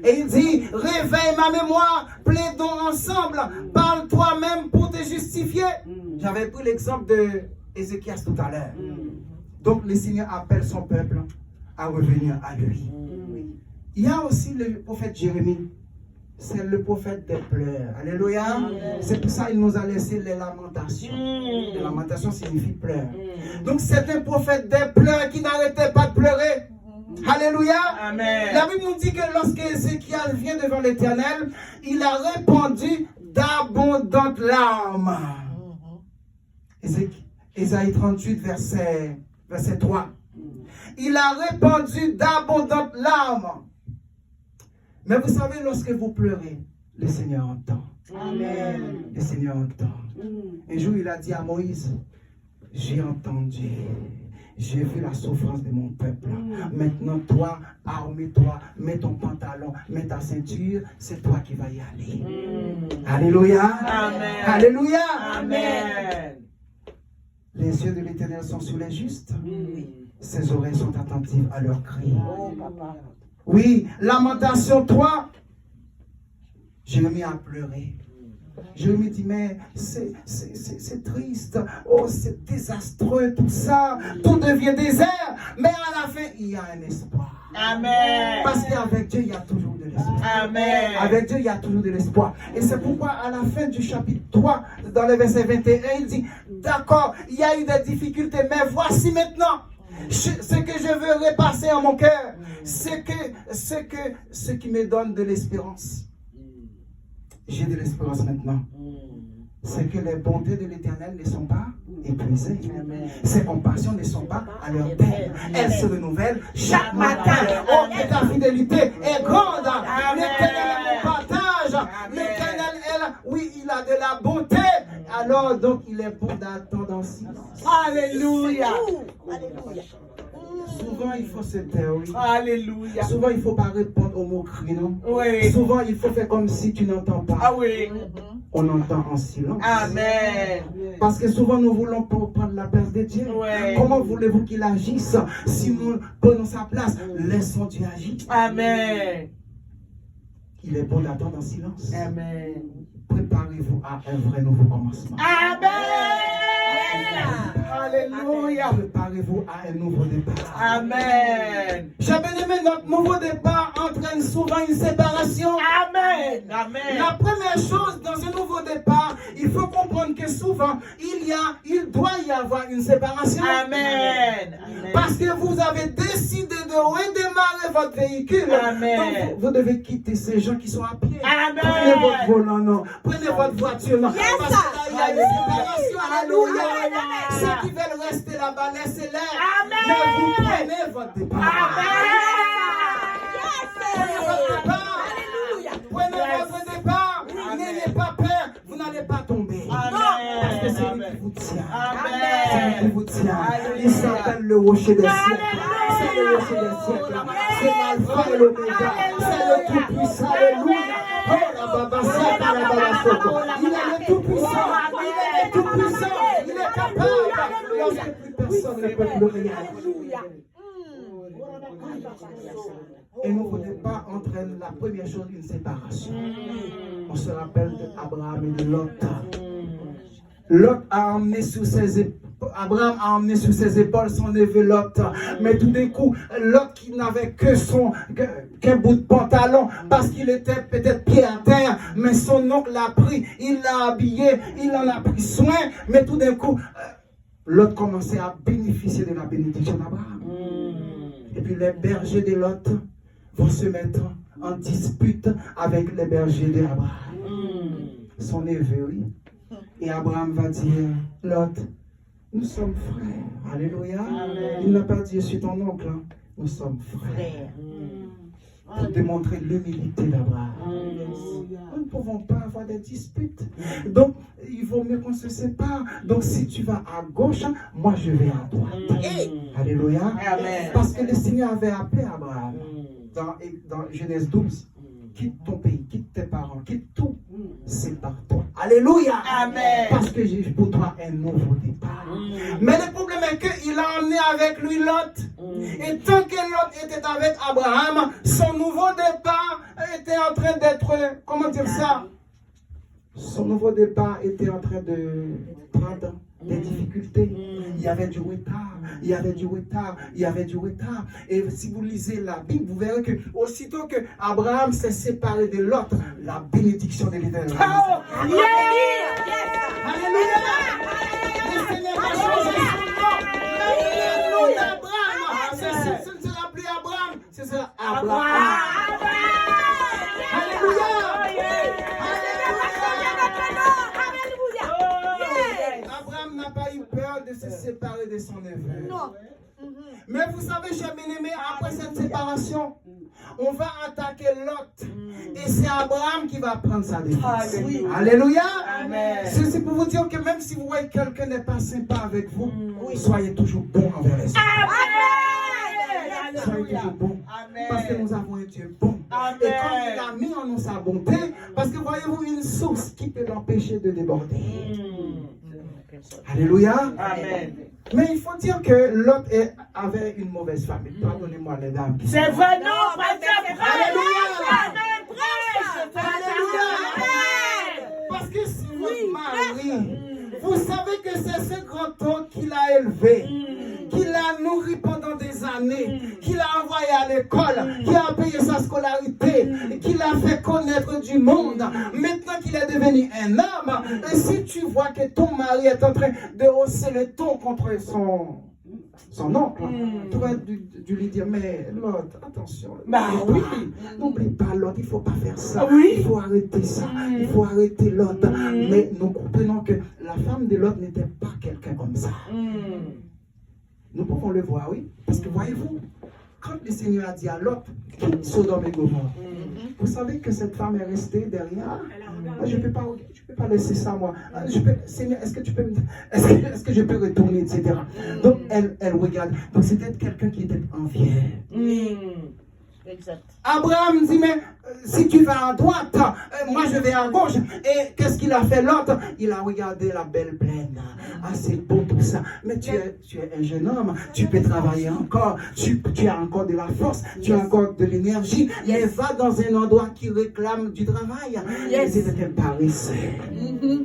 Et il dit, réveille ma mémoire, plaidons ensemble, parle toi-même pour te justifier. J'avais pris l'exemple de Ézéchias tout à l'heure. Donc le Seigneur appelle son peuple à revenir à lui. Il y a aussi le prophète Jérémie. C'est le prophète des pleurs. Alléluia. C'est pour ça qu'il nous a laissé les lamentations. Les lamentations signifient pleurs. Donc c'est un prophète des pleurs qui n'arrêtait pas de pleurer. Alléluia. La Bible nous dit que lorsque Ézéchias vient devant l'Éternel, il a répandu d'abondantes larmes. Ésaïe 38, verset 3. Il a répandu d'abondantes larmes. Mais vous savez, lorsque vous pleurez, le Seigneur entend. Amen. Le Seigneur entend. Un jour, il a dit à Moïse, j'ai entendu, j'ai vu la souffrance de mon peuple. Maintenant, toi, arme-toi, mets ton pantalon, mets ta ceinture, c'est toi qui vas y aller. Alléluia. Amen. Alléluia. Amen. Les yeux de l'Éternel sont sur les justes. Ses oreilles sont attentives à leurs cris. Oui, Lamentation 3. Jérémie a pleuré. Jérémie dit, mais c'est triste. Oh, c'est désastreux tout ça. Tout devient désert. Mais à la fin, il y a un espoir. Amen. Parce qu'avec Dieu, il y a toujours de l'espoir. Amen. Avec Dieu, il y a toujours de l'espoir. Et c'est pourquoi à la fin du chapitre 3, dans le verset 21, il dit, d'accord, il y a eu des difficultés, mais voici maintenant, Ce que je veux repasser en mon cœur, c'est ce qui me donne de l'espérance. J'ai de l'espérance maintenant. C'est que les bontés de l'Éternel ne sont pas épuisées. Ses compassions ne sont pas à leur terme. Elles se renouvellent chaque matin. Oh, que ta fidélité est grande. L'Éternel nous partage. L'Éternel, oui, il a de la bonté. Alors, donc, il est bon d'attendre en silence. Alléluia. Alléluia. Souvent, il faut se taire, oui. Alléluia. Souvent, il ne faut pas répondre aux moqueries, non? Oui. Souvent, il faut faire comme si tu n'entends pas. Ah oui. On entend en silence. Amen. Parce que souvent, nous voulons prendre la place de Dieu. Oui. Comment voulez-vous qu'il agisse si nous prenons sa place? Laissons Dieu agir. Amen. Il est bon d'attendre en silence. Amen. Préparez-vous à un vrai nouveau commencement. Amen. Alléluia. Préparez-vous à un nouveau départ. Amen. J'ai bien aimé, notre nouveau départ entraîne souvent une séparation. Amen. Amen. La première chose dans un nouveau départ, il faut comprendre que souvent, il doit y avoir une séparation. Amen. Parce que vous avez décidé de redémarrer votre véhicule. Amen. Donc vous devez quitter ces gens qui sont à pied. Amen. Prenez votre volant, non. Prenez votre voiture, non. Yes, Parce que là, il y a une séparation. Alléluia. Alléluia. Ceux qui veulent rester là-bas, laissez-les. Amen. Mais vous prenez votre départ. Prenez votre départ. Alléluia. Prenez votre départ. N'ayez pas peur. Vous n'allez pas tomber. Parce que c'est lui qui vous tient. C'est lui qui vous tient. Il s'appelle le rocher des siècles. C'est le rocher des siècles. C'est l'alpha et l'oméga. C'est le tout-puissant. Alléluia. Oh, la baba, ça, la baba, soko. Il est le tout-puissant. Il est le tout-puissant. Il est capable. Lorsque plus personne ne peut plus rien. Et nouveau départ entraîne la première chose, une séparation. On se rappelle d'Abraham et de Lot. Abraham a emmené sur ses épaules son neveu Lot. Mais tout d'un coup, Lot qui n'avait qu'un bout de pantalon parce qu'il était peut-être pied à terre, mais son oncle l'a pris, il l'a habillé, il en a pris soin, mais tout d'un coup, Lot commençait à bénéficier de la bénédiction d'Abraham. Et puis les bergers de Lot vont se mettre en dispute avec les bergers d'Abraham. Son neveu, oui. Et Abraham va dire, Lot, nous sommes frères. Alléluia. Amen. Il n'a pas dit, je suis ton oncle. Hein. Nous sommes frères. Pour démontrer l'humilité d'Abraham. Nous ne pouvons pas avoir des disputes. Donc, il vaut mieux qu'on se sépare. Donc, si tu vas à gauche, moi je vais à droite. Alléluia. Amen. Parce que le Seigneur avait appelé Abraham dans Genèse 12. Quitte ton pays, quitte tes parents, quitte tout. Sépare-toi. Alléluia. Amen. Parce que j'ai pour toi un nouveau départ. Mais le problème est qu'il a emmené avec lui Lot. Et tant que Lot était avec Abraham, son nouveau départ était en train d'être, comment dire ça? Son nouveau départ était en train de prendre des difficultés. Il y avait du retard, il y avait du retard, il y avait du retard. Et si vous lisez la Bible, vous verrez que aussitôt que Abraham s'est séparé de Lot, la bénédiction de l'Éternel. Oh, yeah! Alléluia! Le Seigneur a changé son nom. Le nom d'Abraham, ce ne sera plus Abraham, ce sera Abraham. Alléluia! Abraham n'a pas eu peur de se séparer de son neveu. Non. Mais vous savez, chers bien-aimés, après cette séparation, on va attaquer Lot. Et c'est Abraham qui va prendre sa défense. Oui. Alléluia. Amen. C'est pour vous dire que même si vous voyez que quelqu'un n'est pas sympa avec vous, soyez toujours bon envers les autres. Amen. Soyez toujours bon. Amen. Parce que nous avons un Dieu bon. Amen. Et comme il a mis en nous sa bonté, parce que voyez-vous une source qui peut l'empêcher de déborder. Alléluia. Amen. Mais il faut dire que Lot avait une mauvaise famille. Pardonnez-moi les dames. C'est vrai, non, Alléluia. Alléluia. Parce que si votre mari, vous savez que c'est ce grand-oncle qui l'a élevé, qui l'a nourri pendant des années, qui l'a envoyé à l'école, qui a payé sa scolarité, qui l'a fait connaître du monde. Maintenant qu'il est devenu un homme, et si tu vois que ton mari est en train de hausser le ton contre son oncle, tu aurais dû lui dire, mais l'autre, attention. Bah oui. N'oublie pas l'autre, il ne faut pas faire ça. Oui. Il faut arrêter ça. Il faut arrêter l'autre. Mais nous comprenons que la femme de l'autre n'était pas quelqu'un comme ça. Nous pouvons le voir, oui. Parce que voyez-vous, quand le Seigneur a dit à l'autre, quitte Sodome et Gomorrhe, vous savez que cette femme est restée derrière. Je ne peux pas laisser ça, moi. Seigneur, est-ce que tu peux me dire, est-ce que je peux retourner, etc. Donc, elle regarde. Donc, c'était quelqu'un qui était envieux. Exact. Abraham dit, mais si tu vas à droite, moi je vais à gauche. Et qu'est-ce qu'il a fait l'autre? Il a regardé la belle plaine. Ah, c'est beau tout ça. Mais tu es un jeune homme, tu peux travailler encore, tu as encore de la force, tu as encore de l'énergie. Mais va dans un endroit qui réclame du travail. Ils étaient paresseux.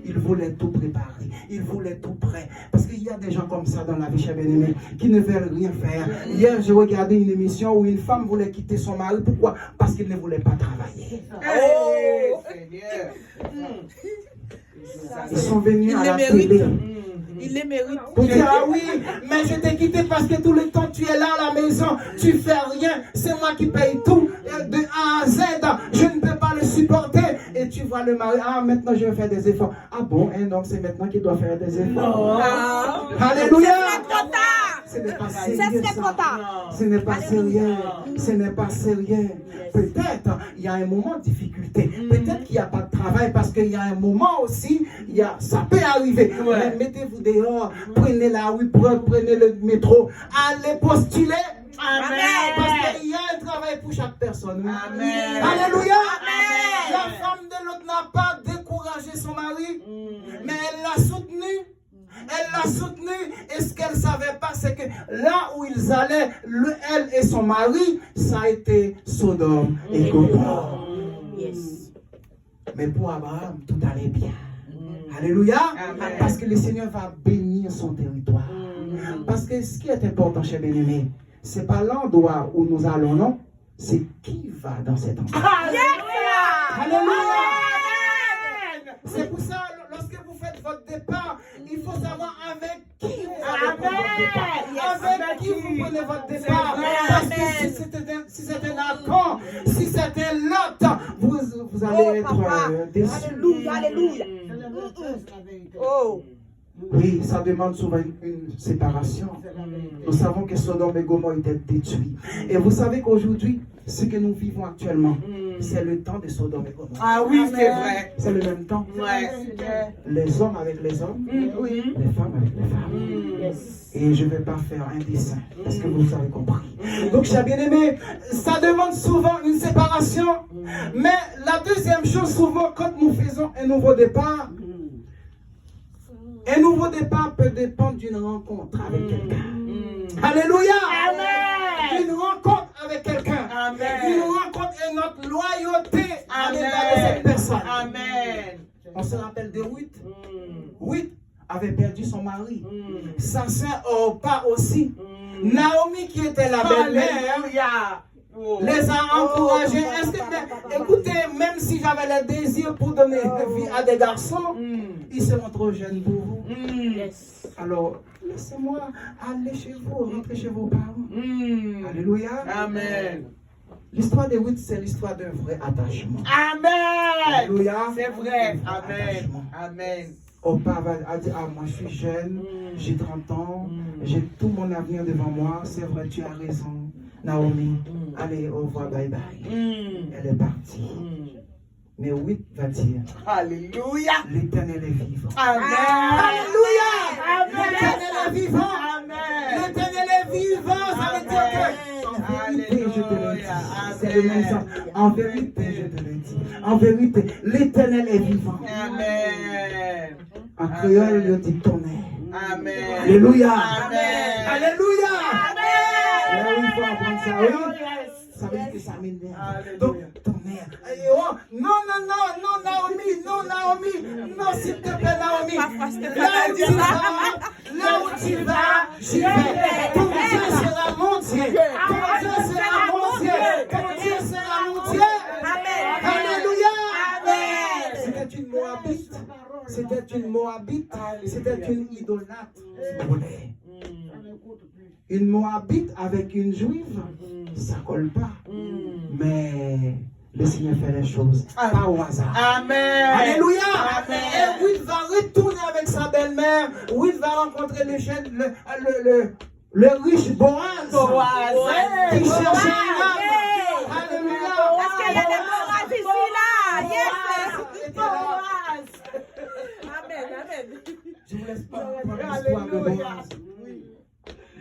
Ils voulaient tout préparer, ils voulaient tout prêt. Parce qu'il y a des gens comme ça dans la vie, chers bien-aimés, qui ne veulent rien faire. Hier, j'ai regardé une émission où une femme voulait quitter son mari. Pourquoi? Parce qu'il ne voulait pas travailler. Oh, Seigneur. Ils sont venus à la télé. Il les mérite. Pour dire, ah oui, mais je t'ai quitté parce que tout le temps tu es là à la maison, tu fais rien, c'est moi qui paye tout, de A à Z, je ne peux pas le supporter. Et tu vois le mari, ah maintenant je vais faire des efforts. Ah bon, un homme c'est maintenant qu'il doit faire des efforts. Alléluia. Ce n'est pas sérieux ça. Ce n'est pas sérieux. Ce n'est pas sérieux. Peut-être il y a un moment de difficulté. Peut-être qu'il n'y a pas de travail parce qu'il y a un moment aussi, ça peut arriver. Mais mettez-vous dehors, prenez la rue, prenez le métro, allez postuler. Amen. Parce qu'il y a un travail pour chaque personne. Amen. Alléluia. Amen. La femme de l'autre n'a pas découragé son mari, mais elle l'a soutenu. Elle l'a soutenu et ce qu'elle ne savait pas, c'est que là où ils allaient, elle et son mari, ça a été Sodome et Gomorrhe. Mais pour Abraham, tout allait bien. Alléluia. Amen. Parce que le Seigneur va bénir son territoire. Parce que ce qui est important, chers bien-aimés, ce n'est pas l'endroit où nous allons, non. C'est qui va dans cet endroit. Alléluia. C'est pour ça, lorsque vous faites votre départ, il faut savoir avec qui vous allez prendre votre départ. Avec qui vous prenez votre départ. Parce que si c'est un accord, si c'est un lot, vous allez être déçus. Alléluia, alléluia. Oh. Oui, ça demande souvent une séparation. Nous savons que Sodome et Gomorrhe étaient détruits. Et vous savez qu'aujourd'hui, ce que nous vivons actuellement, c'est le temps de Sodome et Gomorrhe. Ah oui, c'est vrai. C'est le même temps. Ouais. Les hommes avec les hommes, les femmes avec les femmes. Et je ne vais pas faire un dessin, parce que vous avez compris. Donc, chers bien-aimés, ça demande souvent une séparation. Mais la deuxième chose, souvent, quand nous faisons un nouveau départ, un nouveau départ peut dépendre d'une rencontre avec quelqu'un. Alléluia. Amen. Une rencontre avec quelqu'un. Amen. Une rencontre et notre loyauté à l'égard de cette personne. Amen. On se rappelle de Ruth. Ruth avait perdu son mari. Sa sœur Orpa aussi. Naomi qui était la belle-mère les a encouragés. Est-ce que, écoutez, même si j'avais le désir pour donner vie à des garçons, ils seront trop jeunes pour vous. Alors, laissez-moi aller chez vous, rentrer chez vos parents. Alléluia. Amen. L'histoire de Ruth, c'est l'histoire d'un vrai attachement. Amen. Alléluia. C'est vrai. Un Amen. attachement. Amen. Opa a dit, ah moi je suis jeune, j'ai 30 ans, j'ai tout mon avenir devant moi, c'est vrai, tu as raison. Naomi, allez, au revoir, bye bye. Elle est partie. Mais Ruth va dire, Alléluia. l'Éternel est vivant. Amen. Alléluia. Amen. L'Éternel est vivant. Amen. L'Éternel est vivant. Ça veut dire que, en vérité, je te le dis. Alléluia. C'est le même sens. En vérité, je te le dis. En vérité, l'Éternel est vivant. Amen. En créole, il dit tonnerre. Amen. Alléluia. Amen. Alléluia. Amen. Il faut apprendre ça, oui. Ça veut dire que ça m'énerve. Donc, tonnerre. Non, Naomi, non, s'il te plaît, Naomi. Là où tu vas, j'y vais. Ton Dieu sera mon Dieu. Ton Dieu sera mon Dieu. Ton Dieu sera mon Dieu. Alléluia. C'était une Moabite. C'était une idolâtre. une Moabite avec une Juive, ça colle pas. Mais le Seigneur fait les choses pas au hasard. Amen. Alléluia. Amen. Et Ruth va retourner avec sa belle-mère. Ruth va rencontrer le riche Boaz. Qui cherchait une âme. Alléluia. Est-ce qu'il y a des Boaz ici là? Yes. Boaz. Amen, amen. Je vous laisse pas prendre l'histoire de Boaz.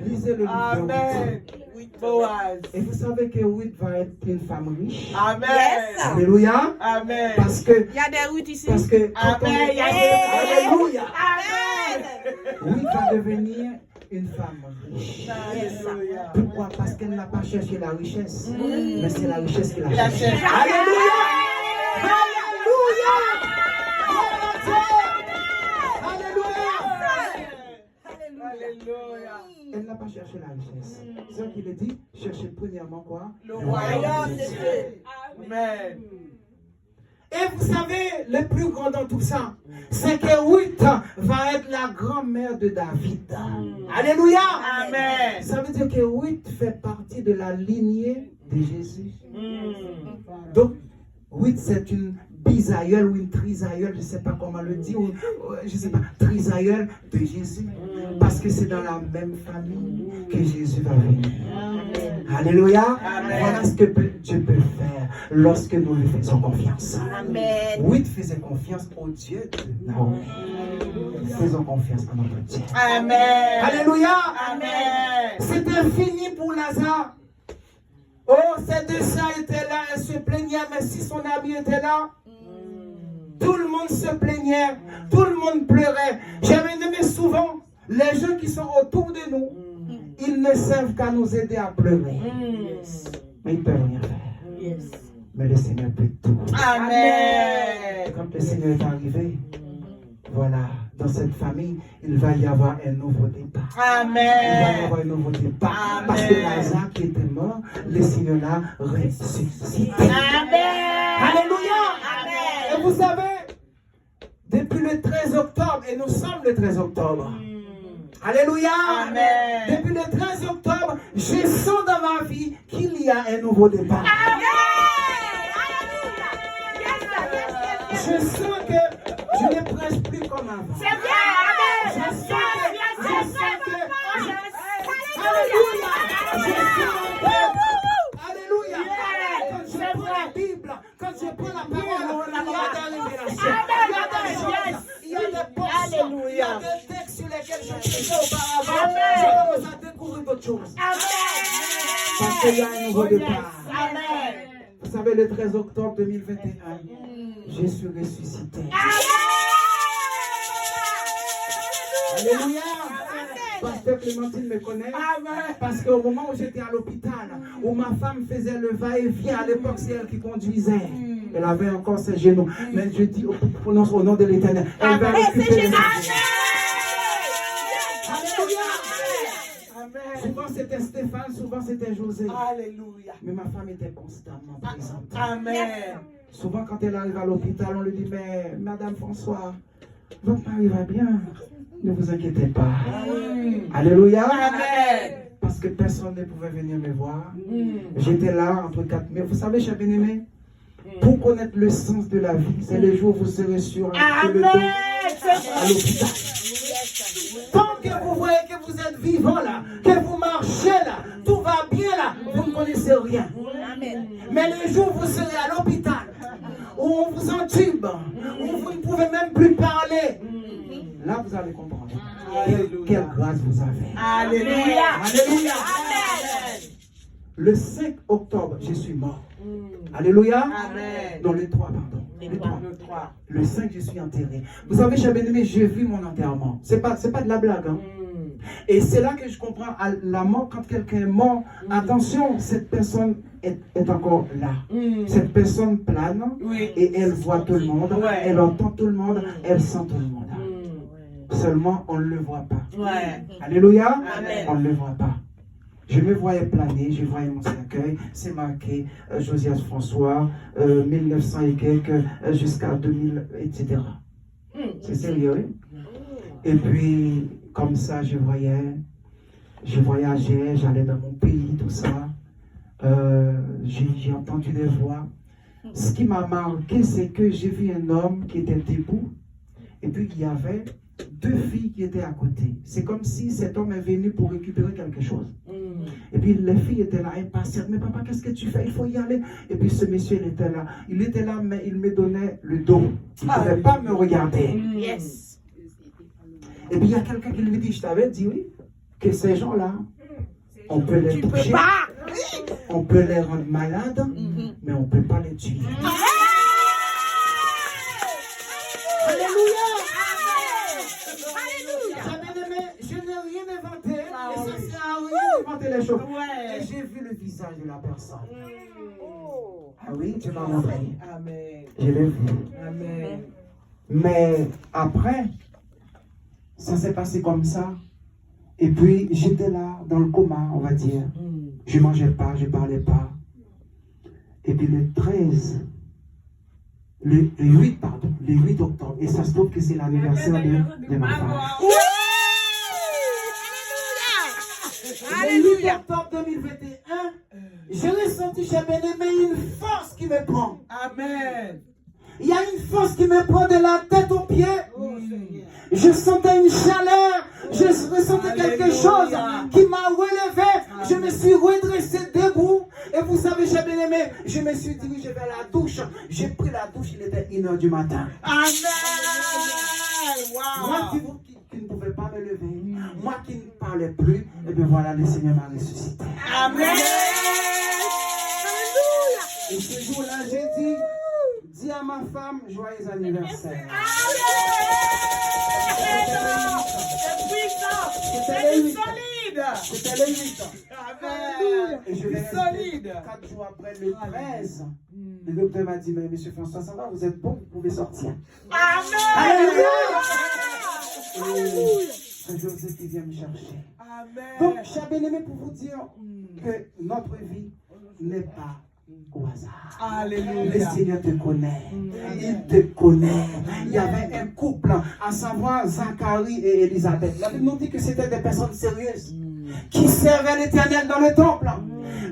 Lisez le livre de Amen. Ruth. Boaz. Et vous savez que Ruth va être une femme riche. Amen. Yes. Alléluia. Amen. Parce que, Il y a des routes ici. quand Amen. on est, Alléluia. Amen. Ruth va devenir une femme riche. Alléluia. Pourquoi? Parce qu'elle n'a pas cherché la richesse, mais c'est la richesse qui l'a Il a cherché. cherché. Alléluia! Alléluia! Alléluia! Alléluia. Elle n'a pas cherché la richesse. C'est ce qu'il a dit. Cherchez premièrement quoi? Le royaume de Dieu. Amen. Et vous savez, le plus grand dans tout ça, c'est que Ruth va être la grand-mère de David. Alléluia! Amen. Ça veut dire que Ruth fait partie de la lignée de Jésus. Donc, Ruth, c'est une bisaïeule ou une trisaïeule, je ne sais pas comment le dire, ou je ne sais pas, trisaïeule de Jésus. Parce que c'est dans la même famille que Jésus va venir. Alléluia. Amen. Voilà ce que Dieu peut faire lorsque nous lui faisons confiance. Amen. Ruth faisait confiance au Dieu de Naomi. Faisons confiance à notre Dieu. Amen. Alléluia. Amen. C'était fini pour Lazare. Oh, ces deux sœurs étaient là, elles se plaignaient, mais si son ami était là, tout le monde se plaignait, tout le monde pleurait. J'avais aimé souvent les gens qui sont autour de nous, ils ne servent qu'à nous aider à pleurer. Mais ils ne peuvent rien faire. Mais le Seigneur peut tout. Amen. Quand le Seigneur est arrivé, voilà, dans cette famille, il va y avoir un nouveau départ. Il va y Amen. avoir un nouveau départ. Amen. Parce que Lazare qui était mort, le Seigneur l'a ressuscité. Amen. Alléluia. Amen. Et vous savez, depuis le 13 octobre, et nous sommes le 13 octobre. Alléluia. Amen. Depuis le 13 octobre, je sens dans ma vie qu'il y a un nouveau départ. Je sens que je ne prêche plus comme avant. Je sens que Alléluia. Je suis en paix. Alléluia. Quand je prends la Bible, quand je prends la parole, il y a des révélations. Il y a des choses. Il y a des portions. Il y a des textes sur lesquels je faisais auparavant. Je commence à découvrir d'autres choses. Parce qu'il y a un nouveau départ. Amen. Vous savez, le 13 octobre 2021, je suis ressuscité. Alléluia. Pasteur Clémentine me connaît. Parce qu'au moment où j'étais à l'hôpital, où ma femme faisait le va-et-vient, à l'époque c'est elle qui conduisait. Elle avait encore ses genoux. Mais je dis, prononce au nom de l'Éternel. Elle va récupérer ses genoux. Alléluia. Souvent c'était Stéphane, souvent c'était José. Alléluia. Mais ma femme était constamment présente. Amen. Souvent quand elle arrive à l'hôpital, on lui dit, mais Madame François, votre mari va bien. Ne vous inquiétez pas. Alléluia. Amen. Parce que personne ne pouvait venir me voir. J'étais là entre quatre murs. Vous savez, cher bien-aimé, pour connaître le sens de la vie, c'est le jour où vous serez sur un le dos à l'hôpital. Tant que vous voyez que vous êtes vivant là, que vous marchez là, tout va bien là, vous ne connaissez rien. Mais le jour où vous serez à l'hôpital, où on vous entube, où vous ne pouvez même plus parler, là vous allez comprendre quelle grâce vous avez. Alléluia. Alléluia. Le 5 octobre, je suis mort. Alléluia. Amen. Non, le 3, pardon. Le 3. Le 3. Le 5, je suis enterré. Vous savez, cher bien-aimé, j'ai vu mon enterrement. C'est pas de la blague. Hein? Et c'est là que je comprends la mort, quand quelqu'un est mort, attention, cette personne est encore là. Cette personne plane et elle voit tout le monde, elle entend tout le monde, elle sent tout le monde. Seulement, on ne le voit pas. Alléluia. Amen. On ne le voit pas. Je me voyais planer, je voyais mon cercueil, c'est marqué Josias François, 1900 et quelques, jusqu'à 2000, etc. C'est sérieux. Et puis, comme ça, je voyais je voyageais, j'allais dans mon pays, tout ça. J'ai entendu des voix. Ce qui m'a marqué, c'est que j'ai vu un homme qui était debout et puis il y avait 2 filles qui étaient à côté. C'est comme si cet homme est venu pour récupérer quelque chose. Et puis les filles étaient là, impatientes. Mais papa, qu'est-ce que tu fais? Il faut y aller. Et puis ce monsieur, il était là. Il était là, mais il me donnait le dos. Il ne pouvait pas me regarder. Yes. Et puis il y a quelqu'un qui lui dit, je t'avais dit, oui, que ces gens-là, on peut les Tu peux toucher, pas. on peut les rendre malades, mais on ne peut pas les tuer. Je n'ai rien inventé. Et ça sert à rien d'inventer les choses. Ouais. Et j'ai vu le visage de la personne. Ah oui, tu m'as montré. Amen. Je l'ai vu. Amen. Mais après, ça s'est passé comme ça. Et puis, j'étais là, dans le coma, on va dire. Je ne mangeais pas, je ne parlais pas. Et puis le 13, le 8 octobre, et ça se trouve que c'est l'anniversaire de ma femme. Le 8 octobre 2021, j'ai ressenti chez bien-aimé une force qui me prend. Amen. Il y a une force qui me prend de la tête aux pieds. Je sentais une chaleur. Je ressentais quelque chose qui m'a relevé. Je me suis redressé debout. Et vous savez, j'ai bien aimé, je me suis dirigé vers la douche. J'ai pris la douche, il était 1h du matin. Amen. Moi qui ne pouvais pas me lever, moi qui ne parlais plus, et bien voilà, le Seigneur m'a ressuscité. Amen. Et ce jour-là, j'ai dit, dis à ma femme, joyeux anniversaire. C'était solide. C'était le 8 ans. Amen. Et je vais solide. 4 jours après, le 13, le docteur m'a dit, mais monsieur François, ça va, vous êtes bon, vous pouvez sortir. Amen. C'est Joseph qui vient me chercher. Amen. Donc, cher bien-aimé, pour vous dire que notre vie n'est pas au hasard. Alléluia. Le Seigneur te connaît. Il te connaît. Il y avait un couple, à savoir Zacharie et Élisabeth. La Bible nous dit que c'était des personnes sérieuses qui servaient l'Éternel dans le temple.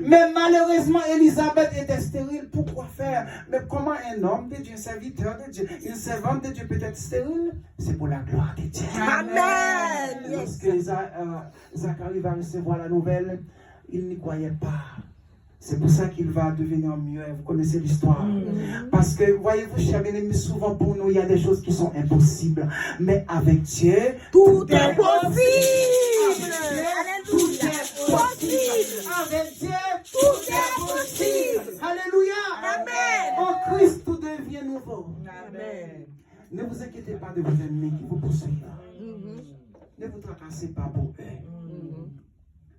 Mais malheureusement, Élisabeth était stérile. Pourquoi faire? Mais comment un homme de Dieu, un serviteur de Dieu, une servante de Dieu peut être stérile? C'est pour la gloire de Dieu. Amen. Lorsque Zacharie va recevoir la nouvelle, il n'y croyait pas. C'est pour ça qu'il va devenir mieux. Vous connaissez l'histoire. Parce que, voyez-vous, chers bien-aimés, souvent pour nous, il y a des choses qui sont impossibles. Mais avec Dieu, Tout est possible. Tout est possible. Avec Dieu, Tout est possible. Alléluia. Amen. En Christ, tout devient nouveau. Amen. Ne vous inquiétez pas de vos ennemis qui vous poursuivent. Ne vous tracassez pas pour eux.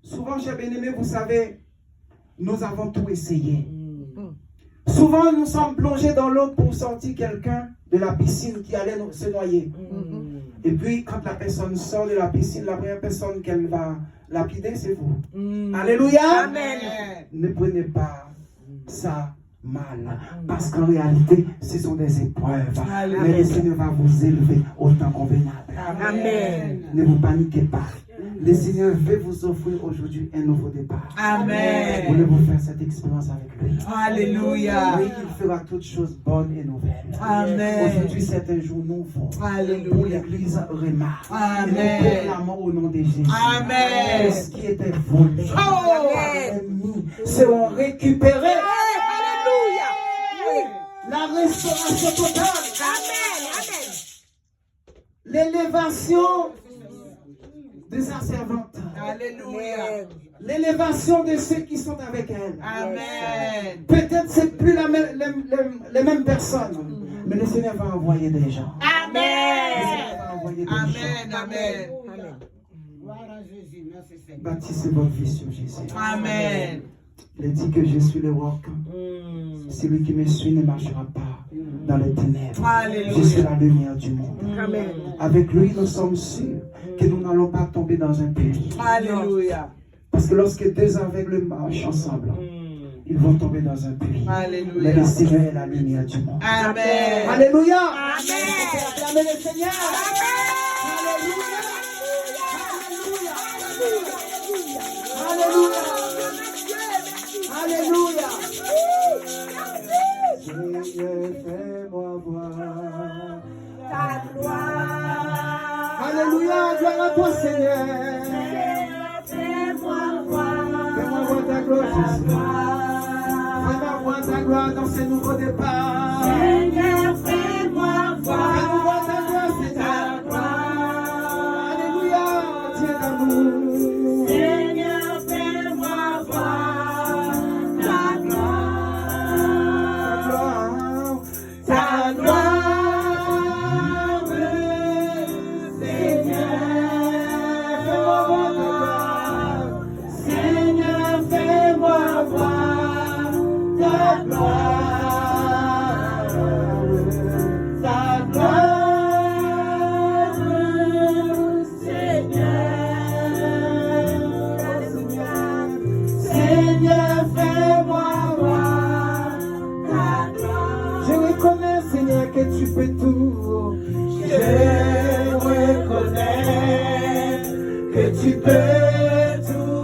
Souvent, chers bien-aimés, vous savez, nous avons tout essayé. Souvent, nous sommes plongés dans l'eau pour sortir quelqu'un de la piscine qui allait se noyer. Et puis, quand la personne sort de la piscine, la première personne qu'elle va lapider, c'est vous. Alléluia. Amen. Ne prenez pas ça mal. Parce qu'en réalité, ce sont des épreuves. Mais le Seigneur va vous élever au temps convenable. Amen. Ne vous paniquez pas. Le Seigneur veut vous offrir aujourd'hui un nouveau départ. Amen. Voulez-vous faire cette expérience avec lui? Alléluia. Oui, il fera toutes choses bonnes et nouvelles. Amen. Aujourd'hui, c'est un jour nouveau. Alléluia. Pour l'église remarque. Amen. Et nous proclamons au nom de Jésus. Amen. Que ce qui était volé par l'ennemi seront récupérés. Alléluia. Oui. La restauration totale. Amen. L'élévation de sa servante. Alléluia. L'élévation de ceux qui sont avec elle. Amen. Peut-être c'est plus les mêmes personnes, mais le Seigneur va envoyer des gens. Amen. Le Seigneur va envoyer des gens. Amen. Bâtissez votre vie sur Jésus. Amen. Il dit que je suis le roc. Celui qui me suit ne marchera pas dans les ténèbres. Alléluia. Je suis la lumière du monde. Amen. Avec lui, nous sommes sûrs que nous n'allons pas tomber dans un puits. Alléluia. Parce que lorsque deux aveugles marchent ensemble, ils vont tomber dans un puits. Alléluia. Mais le Seigneur est la lumière du monde. Amen. Alléluia. Amen. Acclamez le Seigneur. Amen. Alléluia. Alléluia. Alléluia. Seigneur, fais-moi voir Ta gloire. Alléluia, gloire à toi, Seigneur. Fais-moi voir. Fais-moi voir ta gloire, Jésus. Fais-moi voir ta gloire dans ce nouveau départ. Seigneur, fais-moi voir. Fais-moi voir ta gloire, Seigneur. Alléluia, Dieu d'amour. Seigneur, fais-moi voir ta gloire. Ta gloire, Seigneur. Fais-moi voir ta gloire. Seigneur, fais-moi voir ta gloire. Ta gloire, Seigneur. Seigneur, fais-moi voir ta gloire. Je reconnais, Seigneur, que tu peux tout. Je reconnais que tu peux tout.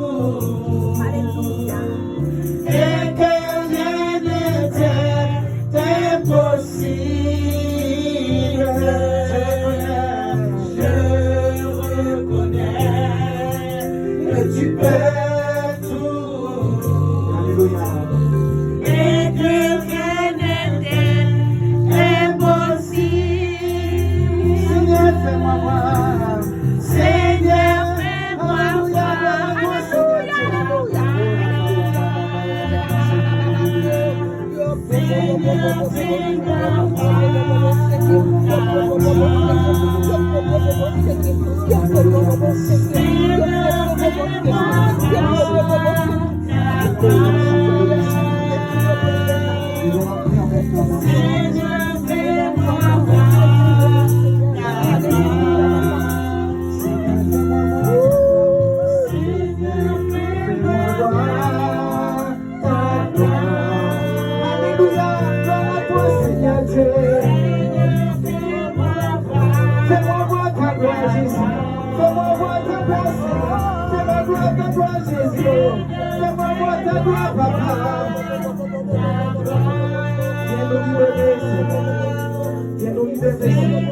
Et que rien n'était impossible. Je reconnais que tu peux tout. Alléluia. Et que rien n'était impossible. Seigneur, fais-moi voir. Seigneur, fais-moi voir. Nous allons prier avec toi. Alléluia, gloire à toi, Seigneur Dieu. Fais-moi voir ta gloire, Jésus. Fais-moi voir ta gloire, Seigneur. Fais-moi voir ta gloire, Jésus. Fais-moi voir ta gloire, Papa. Viens nous libérer, Seigneur. Viens nous libérer, Seigneur.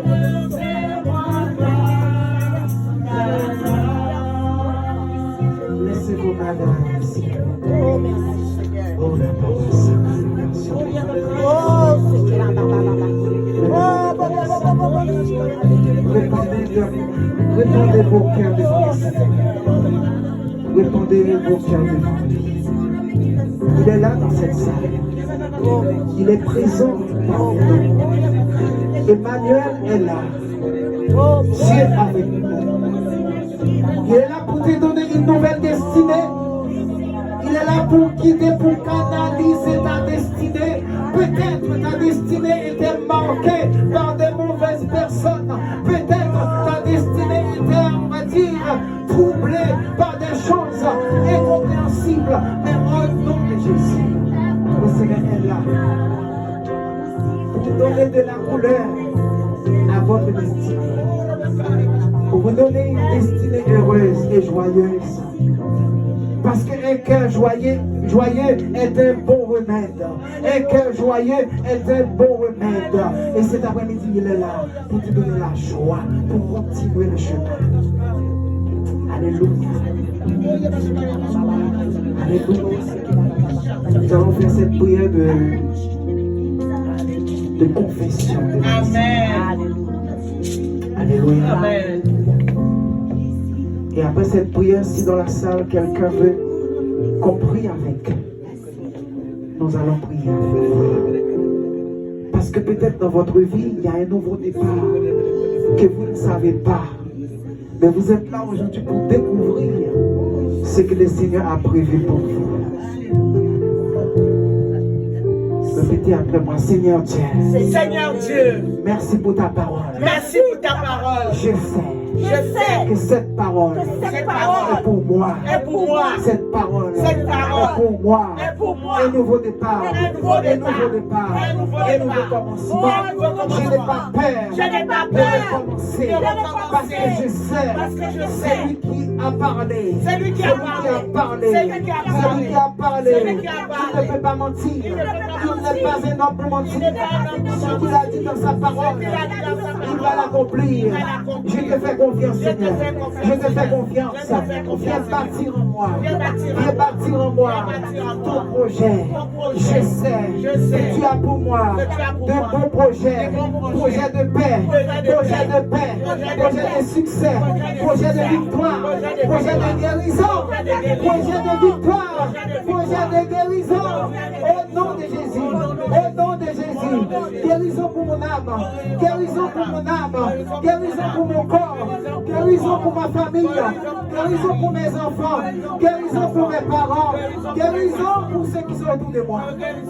Laissez-vous m'adorer, Seigneur. Oh, merci, Seigneur. Oh, la parole sacrée, merci. Oh, Seigneur. Répandez vos cœurs de grâce. Répandez vos cœurs de grâce. Il est là dans cette salle. Il est présent parmi nous. Emmanuel est là. Dieu est avec nous. Il est là pour te donner une nouvelle destinée. Il est là pour guider, pour canaliser ta destinée. Peut-être ta destinée était marquée par de mauvaises personnes. Peut-être ta destinée était, on va dire, troublée par des choses incompréhensibles. Mais au nom de Jésus, le Seigneur est là pour vous donner de la couleur à votre destinée. Pour vous donner une destinée heureuse et joyeuse. Parce qu'un cœur joyeux est un bon remède. Un cœur joyeux est un bon remède. Et cet après-midi, il est là pour te donner la joie, pour continuer le chemin. Alléluia. Alléluia. Nous allons faire cette prière de confession. Amen. Alléluia. Amen. Et après cette prière, si dans la salle, quelqu'un veut qu'on prie avec, nous allons prier avec. Parce que peut-être dans votre vie, il y a un nouveau départ que vous ne savez pas. Mais vous êtes là aujourd'hui pour découvrir ce que le Seigneur a prévu pour vous. Répétez après moi, Seigneur Dieu. Seigneur Dieu, Merci pour ta parole. Merci pour ta parole. Je sais Je sais que cette parole cette parole est pour moi. est pour moi. Cette parole Cette parole est pour moi. est pour moi. Un nouveau départ. Un nouveau départ. Un nouveau commencement. Un nouveau commencement. Je n'ai pas peur. Je n'ai pas de peur recommencer. de recommencer. Parce que je sais. Parce que je sais. C'est lui qui a parlé. C'est lui qui a parlé. C'est lui qui a C'est lui qui a parlé. C'est lui qui a Il parlé. ne peut pas mentir. Il ne peut pas Il n'est pas un homme pour mentir. Il n'est pas un homme pour Ce qu'il a dit dans sa parole, qu'il a dit dans sa parole, il va l'accomplir. il va l'accomplir. Je te fais confiance, Je te Seigneur. fais confiance, Je te fais Seigneur. confiance. Je te fais confiance, Viens bâtir en moi. Viens bâtir en Viens bâtir en moi Viens bâtir en ton moi. projet. Ton projet. Je sais Je sais que tu as pour moi que tu as pour de moi bons projets. de bons projets. Projet de paix. Projet de Projet de paix. Projet de Projet paix. de succès. Projet de victoire. Projet de Projet de victoire. guérison. Projet de guérison. Projet de victoire. Projet de Projet de guérison. Au nom de Jésus. Au nom de Jésus. Guérison pour mon âme. Guérison pour mon âme. Guérison pour mon corps. Guérison pour ma famille. Guérison pour mes enfants. Guérison pour mes parents. Guérison pour ceux qui sont autour de moi.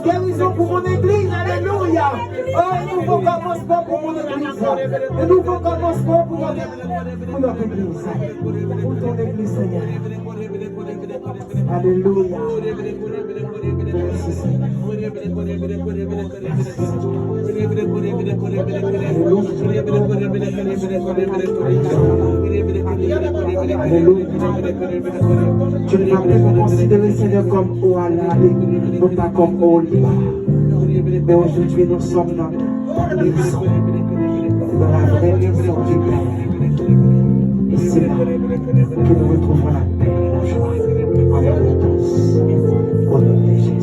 Guérison pour mon église. Alléluia. Oh, un nouveau commencement pour mon église. Un nouveau commencement pour notre église. Pour ton église, Seigneur. Alléluia. Merci, Seigneur. Alléluia. Tu ne vas plus me considérer, Seigneur, comme Oala, non pas comme Oliva. Mais aujourd'hui, nous sommes dans l'émission, dans la vraie mission du Père. Et c'est là que nous retrouvons la paix et la joie en abondance. Au nom de Jésus.